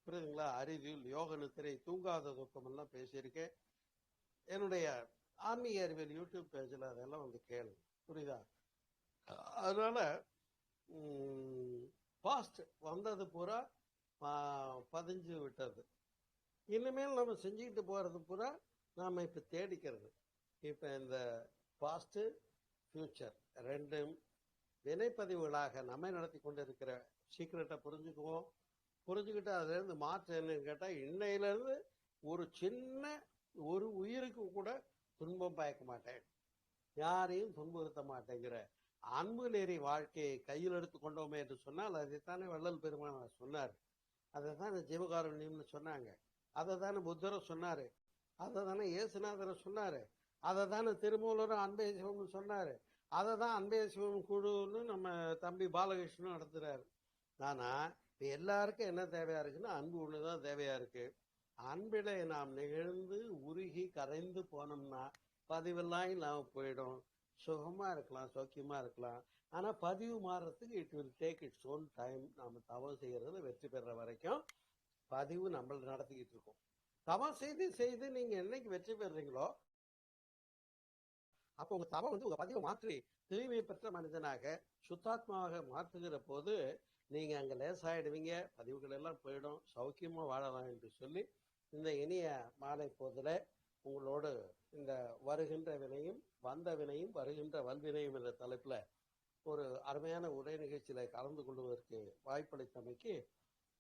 புரியுதுங்களா? அறிவியல், யோக நித்திரை, தூங்காத துக்கம் எல்லாம் பேசியிருக்கேன். என்னுடைய ஆன்மீக அறிவியல் யூடியூப் பேஜில் அதெல்லாம் வந்து கேளு. புரியுதா? அதனால பாஸ்ட் வந்தது பூரா பதிஞ்சு விட்டது. இனிமேல் நம்ம செஞ்சுக்கிட்டு போறது பூரா நாம இப்ப தேடிக்கிறது. இப்ப இந்த பாஸ்ட் ஃபியூச்சர் ரெண்டும் வினைப்பதிவுகளாக நம்ம நடத்தி கொண்டு இருக்கிற சீக்கிரட்டை புரிஞ்சுக்குவோம். புரிஞ்சுக்கிட்டு அதுல இருந்து மாற்றம் என்னன்னு கேட்டா, இன்னையிலிருந்து ஒரு சின்ன ஒரு உயிருக்கு கூட துன்பம் பயக்க மாட்டேன், யாரையும் துன்புறுத்த மாட்டேங்கிற அன்பு நெறி வாழ்க்கையை கையில் எடுத்து கொண்டோமே என்று சொன்னால் அதைத்தானே வள்ளல் பெருமான் சொன்னார். அதை தானே ஜீவகாருண்யம்னு சொன்னாங்க, அதை தானே புத்தரை சொன்னாரு, அதை தானே இயேசுநாதரை சொன்னாரு, அதை தானே திருமூலரும் அன்பே சிவம்னு சொன்னாரு, அதை தான் அன்பே சிவம் குழுன்னு நம்ம தம்பி பாலகிருஷ்ணனும் நடத்துறாரு. ஆனா இப்போ எல்லாருக்கும் என்ன தேவையா இருக்குன்னா அன்பு ஒண்ணுதான் தேவையா இருக்கு. அன்பில நாம் நிகழ்ந்து உருகி கரைந்து போனோம்னா பதிவெல்லாம் இல்லாம போயிடும். சுகமா இருக்கலாம், சௌக்கியமா இருக்கலாம். ஆனா பதிவு மாறுறதுக்கு it will take its own time. நாம தவம் செய்யறதுல வெற்றி பெற வரைக்கும் பதிவு நம்மள நடத்திக்கிட்டு இருக்கோம். தவம் செய்து செய்து நீங்க என்னைக்கு வெற்றி பெறுறீங்களோ அப்போ உங்க தவம் வந்து உங்க பதிவை மாற்றி தூய்மை பெற்ற மனிதனாக சுத்தாத்மாவாக மாற்றுகிற போது நீங்க அங்க லேசாயிடுவீங்க, பதிவுகள் எல்லாம் போயிடும், சௌக்கியமா வாழலாம் என்று சொல்லி இந்த இனிய மாலை போதில உங்களோடு இந்த வருகின்ற வினையும் வந்த வினையும் வருகின்ற வல்வினையும் என்ற தலைப்புல ஒரு அருமையான உரை நிகழ்ச்சியில கலந்து கொள்வதற்கு வாய்ப்பளித்தமைக்கு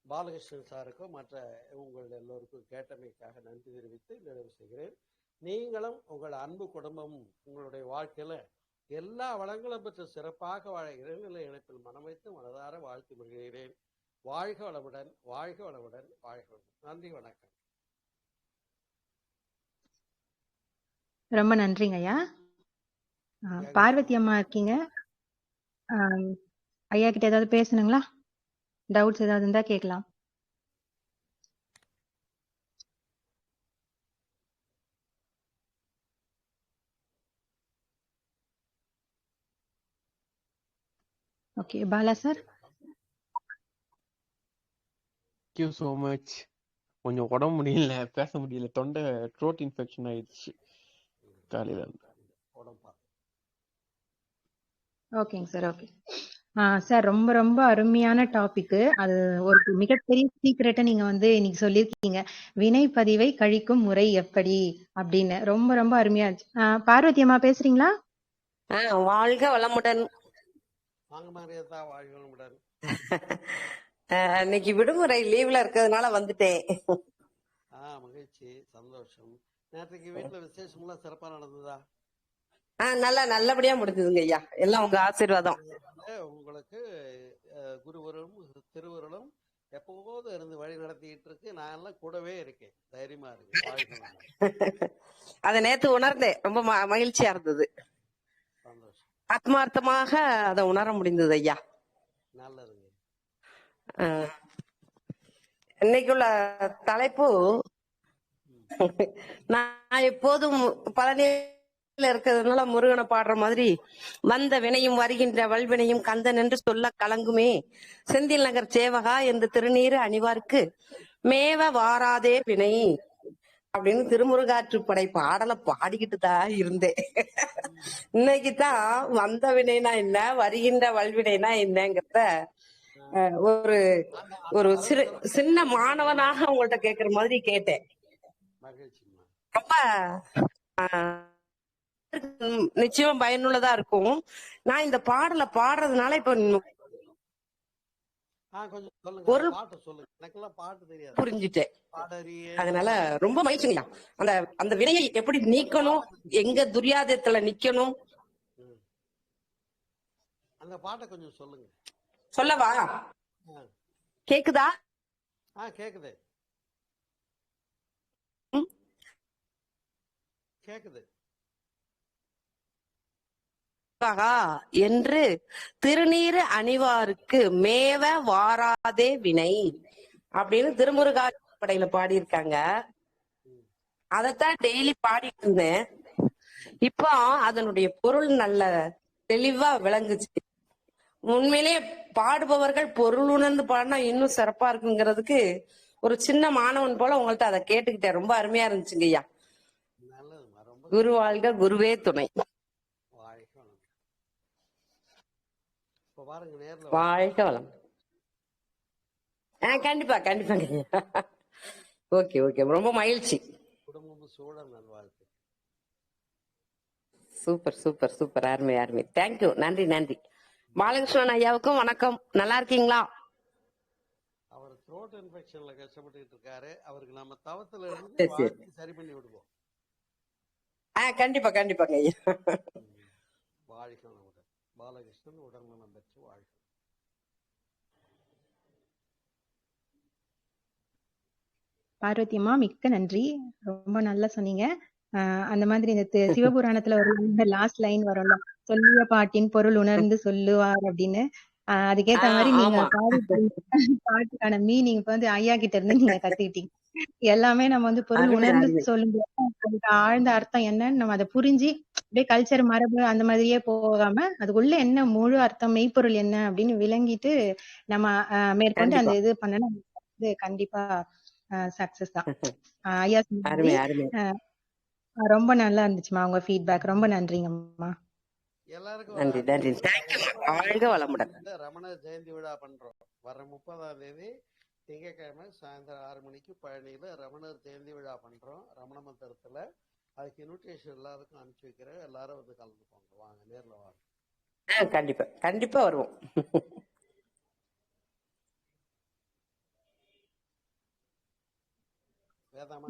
பாலகிருஷ்ணன் சாருக்கும் மற்ற உங்கள் எல்லோருக்கும் கேட்டமைக்காக நன்றி தெரிவித்து நிறைவு செய்கிறேன். நீங்களும் உங்கள் அன்பு குடும்பமும் உங்களுடைய வாழ்க்கையில எல்லா வளங்களும் பெற்று சிறப்பாக வாழ இறைநிலை இணைப்பில் மனம் வைத்து மனதார வாழ்த்து மகிழ்கிறேன். வாழ்க வளமுடன், வாழ்க வளமுடன், வாழ்க வளமுடன். நன்றி, வணக்கம். ரொம்ப நன்றிங்க ஐயா. பார்வதி அம்மா இருக்கீங்க, ஐயா கிட்ட ஏதாவது பேசணுங்களா? டவுட்ஸ் ஏதாவது இருந்தா கேட்கலாம். Okay, Bala sir. Thank you so much. கொஞ்சம் உடம்பு முடியல, பேச முடியல, தொண்டை த்ரோட் இன்ஃபெக்ஷன் ஆயிடுச்சு. காலையில உடம்பு பார்த்து. ஓகேங்க சார். ஓகே. சார் ரொம்ப ரொம்ப அருமையான டாபிக். அது ஒரு மிகப்பெரிய சீக்ரெட்டை நீங்க வந்து இன்னைக்கு சொல்லியிருக்கீங்க. வினைப்பதிவை கழிக்கும் முறை எப்படி அப்படின்னு ரொம்ப ரொம்ப அருமையா இருந்துச்சு. பார்வதி அம்மா பேசுறீங்களா? வாழ்க வளமுடன். வாங்க மாரியத்தா, வாழ்க வளமுடன். இன்னைக்கு விடுமுறை லீவ்ல இருக்கிறதுனால வந்துட்டேன். மகிழ்ச்சி, சந்தோஷம். நேற்றுக்கு வீட்டுல விசேஷம்லாம் சிறப்பா நடந்ததா? நல்லபடியா முடிஞ்சதுங்க ஐயா, எல்லாம் உங்க ஆசீர்வாதம். உங்களுக்கு குருவரும் திருவருளும் எப்போதும் இருந்து வழி நடத்திட்டு இருக்கு. நான் எல்லாம் கூடவே இருக்கேன், தைரியமா இருக்கு. அதை நேத்து உணர்ந்தேன், ரொம்ப மகிழ்ச்சியா இருந்தது. சந்தோஷம். ஆத்மார்த்தமாக அதை உணர முடிந்தது ஐயா. நல்லதுங்க. இன்னைக்குள்ள தலைப்பு, நான் எப்போதும் பழனியில இருக்கிறதுனால முருகனை பாடுற மாதிரி, வந்த வினையும் வருகின்ற வல்வினையும் கந்தன் என்று சொல்ல கலங்குமே செந்தில் நகர் சேவகா என்று திருநீறு அணிவார்க்கு மேவ வாராதே வினை அப்படின்னு திருமுருகாற்றுப்படை பாடலை பாடிக்கிட்டு தான் இருந்தேன். இன்னைக்குதான் வந்த வினைனா என்ன, வருகின்ற வல்வினைனா என்னங்கிறத ஒரு ஒரு சின்ன மாணவனாக உங்கள்ட்ட கேக்குற மாதிரி கேட்டேன். ரொம்ப நிச்சயம் பயனுள்ளதா இருக்கும். நான் இந்த பாடலை பாடுறதுனால இப்ப புரிஞ்சுட்டேன். அதனால ரொம்ப மகிழ்ச்சிங்களா. அந்த அந்த வினையை எப்படி நீக்கணும், எங்க துரியாதத்துல நிக்கணும், அந்த பாட்டை கொஞ்சம் சொல்லுங்க. சொல்லவா? கேக்குதா? கேக்குது கேக்குது. என்று திருநீறு அணிவாருக்கு மேவ வாராதே வினை அப்படின்னு திருமுருகாற்றுப்படையில பாடியிருக்காங்க. அதத்தான் டெய்லி பாடிட்டு இருந்தேன். இப்போ அதனுடைய பொருள் நல்ல தெளிவா விளங்குச்சு. உண்மையிலேயே பாடுபவர்கள் பொருள் உணர்ந்து பாடினா இன்னும் சிறப்பா இருக்குங்கிறதுக்கு ஒரு சின்ன மாணவன் போல உங்கள்ட்ட அதை கேட்டுக்கிட்டேன். ரொம்ப அருமையா இருந்துச்சுங்க ஐயா. குரு வாழ்க, குருவே துணை. வாழ்க வளம். கண்டிப்பா கண்டிப்பாங்க. ஓகே ஓகே, ரொம்ப மகிழ்ச்சி. சூப்பர் சூப்பர் சூப்பர், அருமை அருமை. தேங்க்யூ, நன்றி நன்றி. பாலகிருஷ்ணன் ஐயாவுக்கும் வணக்கம். நல்லா இருக்கீங்களா? அவர் த்ரோட் இன்ஃபெக்ஷன்ல கஷ்டப்பட்டு இருக்காரு. அவருக்கு நம்ம தவத்துல இருந்து சரி பண்ணி விடுவோம். கண்டிப்பா கண்டிப்பாங்க ஐயா. வாழ்க வளமுடன். பாலகிருஷ்ணன் உடல்நலம் பெற்று வாழ்க. பார்வதி அம்மா மிக்க நன்றி, ரொம்ப நல்லா சொன்னீங்க. அந்த மாதிரி இந்த சிவபுராணத்துல ஒரு லாஸ்ட் லைன் வரும்ல, சொல்லிய பாட்டின் பொருள் உணர்ந்து சொல்லுவார் அப்படின்னு, அதுக்கேத்த மாதிரி நீங்க பாட்டுக்கான மீனிங் வந்து ஐயா கிட்ட இருந்து நீங்க கத்துக்கிட்டீங்க. எல்லாமே நம்ம வந்து பொருள் உணர்ந்து சொல்லும்போது அதுக்கு ஆழ்ந்த அர்த்தம் என்னன்னு நம்ம அதை புரிஞ்சு அப்படியே கல்ச்சர் மரபு அந்த மாதிரியே போகாம அதுக்குள்ள என்ன முழு அர்த்தம், மெய்ப்பொருள் என்ன அப்படின்னு விளங்கிட்டு நம்ம மேற்கொண்டு அந்த இது பண்ணணும். கண்டிப்பா சக்சஸ் தான். ஐயா ரொம்ப நல்லா இருந்துச்சுமா உங்க ஃபீட்பேக். ரொம்ப நன்றிங்கம்மா. எல்லாருக்கும் நன்றி நன்றி. வாழ்க வளமுடன். ரமணர் ஜெயந்தி விழா பண்றோம். வர 30ஆம் தேதி திங்கட்கிழமை சாயந்தரம் 6 மணிக்கு பழனியில ரமணர் ஜெயந்தி விழா பண்றோம், ரமண மந்திரத்துல. அதுக்கு இன்விடேஷன் எல்லாருக்கும் அனுப்பிச்சு வைக்கிறேன். எல்லாரும் வந்து கலந்துக்கோங்க. வாங்க, நேர்ல வாங்க. கண்டிப்பா கண்டிப்பா வருவோம்.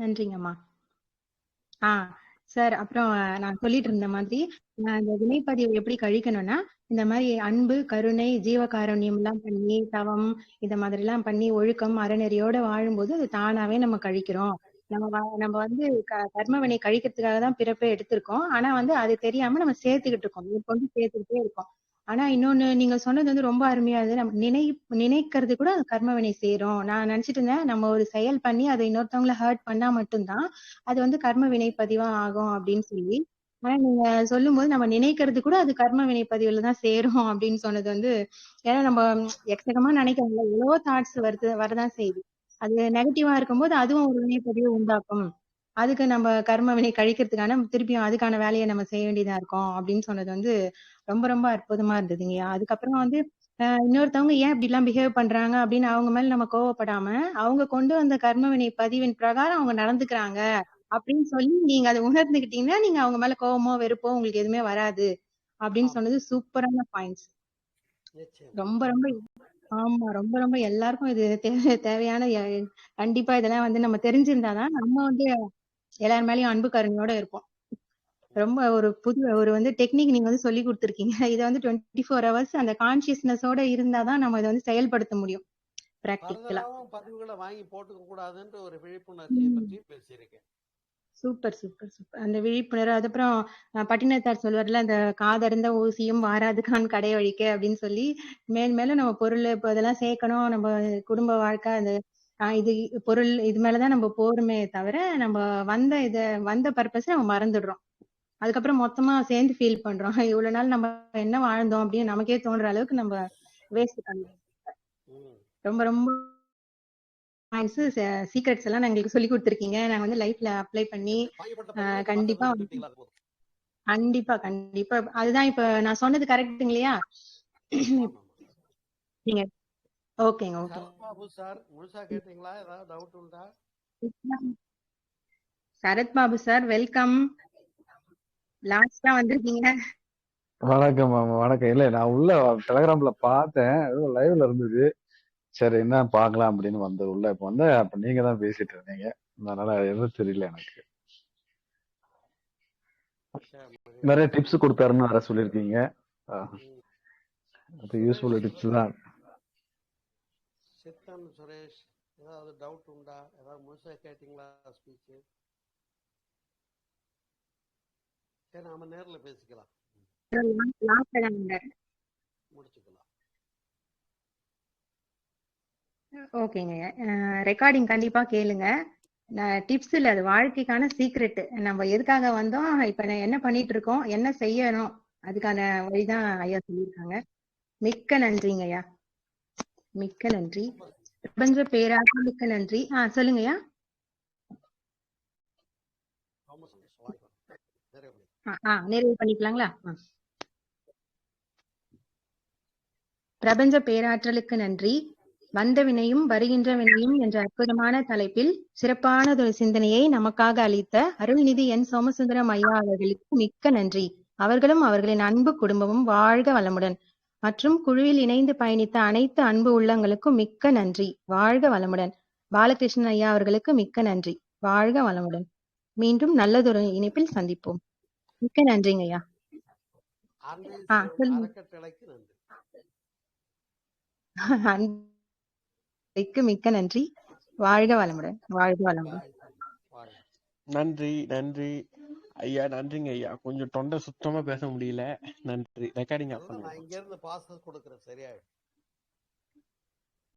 நன்றிங்கம்மா. சார், அப்புறம் நான் சொல்லிட்டு இருந்த மாதிரி இந்த வினைப்பதிவு எப்படி கழிக்கணும்னா, இந்த மாதிரி அன்பு, கருணை, ஜீவகாருண்யம் எல்லாம் பண்ணி, தவம் இந்த மாதிரி எல்லாம் பண்ணி, ஒழுக்கம், அறநெறியோட வாழும்போது அது தானாவே நம்ம கழிக்கிறோம். நம்ம வந்து கர்மவினை கழிக்கிறதுக்காக தான் பிறப்பை எடுத்திருக்கோம். ஆனா வந்து அது தெரியாம நம்ம சேர்த்துக்கிட்டு இருக்கோம், மேற்கொண்டு சேர்த்துக்கிட்டே இருக்கோம். ஆனா இன்னொன்னு நீங்க சொன்னது வந்து ரொம்ப அருமையா இருந்தது. நம்ம நினைக்கிறது கூட கர்மவினை சேரும். நான் நினைச்சிட்டு இருந்தேன் நம்ம ஒரு செயல் பண்ணி அதை இன்னொருத்தவங்களை ஹர்ட் பண்ணா மட்டும்தான் அது வந்து கர்ம வினைப்பதிவா ஆகும் அப்படின்னு சொல்லி. ஆனா நீங்க சொல்லும் போது நம்ம நினைக்கிறது கூட அது கர்ம வினைப்பதிவுல தான் சேரும் அப்படின்னு சொன்னது வந்து, ஏன்னா நம்ம எக்கச்சக்கமா நினைக்கிறோம்ல, எவ்வளவோ தாட்ஸ் வரதான் செய்யுது. அது நெகட்டிவா இருக்கும்போது அதுவும் ஒரு வினைப்பதிவு உண்டாக்கும். அதுக்கு நம்ம கர்ம வினை கழிக்கிறதுக்கான திருப்பியும் அதுக்கான வேலையை நம்ம செய்ய வேண்டியதா இருக்கும் அப்படின்னு சொன்னது வந்து ரொம்ப ரொம்ப அற்புதமா இருந்ததுங்கய்யா. அதுக்கப்புறம் வந்து இன்னொருத்தவங்க ஏன் இப்படி எல்லாம் பிஹேவ் பண்றாங்க அப்படின்னு அவங்க மேல நம்ம கோவப்படாம அவங்க கொண்டு வந்த கர்ம வினை பதிவின் பிரகாரம் அவங்க நடந்துக்கிறாங்க அப்படின்னு சொல்லி நீங்க அதை உணர்ந்துகிட்டீங்கன்னா நீங்க அவங்க மேல கோவமோ வெறுப்போ உங்களுக்கு எதுவுமே வராது அப்படின்னு ஆமா சொன்னது சூப்பரான பாயிண்ட்ஸ். நிச்சயம் ரொம்ப ரொம்ப ஆமா ரொம்ப ரொம்ப எல்லாருக்கும் இது தேவையான கண்டிப்பா இதெல்லாம் வந்து நம்ம தெரிஞ்சிருந்தாதான் நம்ம வந்து எல்லார் மேலயும் அன்பு கருணையோட இருப்போம். ரொம்ப ஒரு புது ஒரு வந்து டெக்னிக் நீங்க வந்து சொல்லி கொடுத்துருக்கீங்க. இதை வந்து 24 hours அந்த கான்சியஸ்னஸோட இருந்தாதான் நம்ம இதை வந்து செயல்படுத்த முடியும் பிராக்டிக்கலா. ஃபர்தராவும் பதிவுகளை வாங்கி போட்டுக்க கூடாதுன்ற ஒரு விழிப்புணர்ச்சியை பற்றி பேசியிருக்கேன். Super super super. அந்த விழிப்புணர்வு அதுக்கப்புறம் பட்டினத்தார் சொல்வார்ல அந்த காதறிந்த ஊசியும் வாராதுக்கான் கடை வழிக்க அப்படின்னு சொல்லி மேல் மேல நம்ம பொருள் இப்போ இதெல்லாம் சேர்க்கணும் நம்ம குடும்ப வாழ்க்கை அந்த இது பொருள் இது மேலதான் நம்ம போருமே தவிர நம்ம வந்த பர்பஸ் நம்ம மறந்துடுறோம். அதுக்கப்புறம் மொத்தமா சேர்ந்து ஃபீல் பண்றோம். இவ்வளவு நாள் நம்ம என்ன வாழ்ந்தோம் அப்படின்னு நமக்கே தோன்ற அளவுக்கு நம்ம வேஸ்ட் பண்றோம். ரொம்ப ரொம்ப சீக்ரெட்ஸ் எல்லாம் எங்களுக்கு சொல்லி கொடுத்துருக்கீங்க. நாங்க வந்து லைஃப்ல அப்ளை பண்ணி கண்டிப்பா கண்டிப்பா கண்டிப்பா அதுதான் இப்ப நான் சொன்னது கரெக்ட்டுங்க இல்லையா? நீங்க ஓகேங்க ஓகே. பாபு சார் முழுசா கேட்டீங்களா? ஏதாவது டவுட் உண்டா? Sarath Babu sir welcome. லாஸ்டா வந்திருக்கீங்க. வணக்கம் மாமா, வணக்கம். இல்ல நான் உள்ள டெலகிராம்ல பார்த்தேன், லைவ்ல இருந்தது. சரி என்ன பார்க்கலாம் அப்படின்னு வந்து உள்ள இப்ப வந்து அப்ப நீங்க தான் பேசிட்டு இருந்தீங்க, அதனால எதுவும் தெரியல எனக்கு. நிறைய டிப்ஸ் கொடுத்தாருன்னு வேற சொல்லியிருக்கீங்க. அது யூஸ்ஃபுல் டிப்ஸ் தான். சித்தன் சுரேஷ் ஏதாவது டவுட் உண்டா? ஏதாவது முழுசா கேட்டீங்களா ஸ்பீச்? சரி நாம நேர்ல பேசிக்கலாம், முடிச்சுக்கலாம். ஓகேங்க. ரெக்கார்டிங் கண்டிப்பா கேளுங்க. டிப்ஸ் இல்ல, அது வாழ்க்கைக்கான சீக்ரெட். நம்ம எதுக்காக வந்தோம், இப்ப என்ன பண்ணிட்டு இருக்கோம், என்ன செய்யணும், அதுக்கான வழிதான் ஐயா சொல்லியிருக்காங்க. மிக்க நன்றிங்க ஐயா, மிக்க நன்றி. பிரபஞ்ச பேராக மிக்க நன்றி. சொல்லுங்க ஐயா. நிறைவு பண்ணிக்கலாங்களா? பிரபஞ்ச பேராற்றலுக்கு நன்றி. வந்த வினையும் வருகின்ற வினையும் என்ற அற்புதமான தலைப்பில் சிறப்பானதொரு சிந்தனையை நமக்காக அளித்த அருள்நிதி என் சோமசுந்தரம் ஐயா அவர்களுக்கு மிக்க நன்றி. அவர்களும் அவர்களின் அன்பு குடும்பமும் வாழ்க வளமுடன். மற்றும் குழுவில் இணைந்து பயணித்த அனைத்து அன்பு உள்ளங்களுக்கும் மிக்க நன்றி, வாழ்க வளமுடன். பாலகிருஷ்ணன் ஐயா அவர்களுக்கு மிக்க நன்றி, வாழ்க வளமுடன். மீண்டும் நல்லதொரு இணைப்பில் சந்திப்போம். மிக்க நன்றிங்க ஐயா. மிக்க நன்றி, வாழ்க வளமுடன், வாழ்க வளமுடன். நன்றி நன்றி ஐயா, நன்றிங்க ஐயா. கொஞ்சம் தொண்டை சுத்தமா பேச முடியல, நன்றி. ரெக்கார்டிங் நான் இங்க இருந்து பாஸ் கொடுக்கறேன், சரியாயிடும்.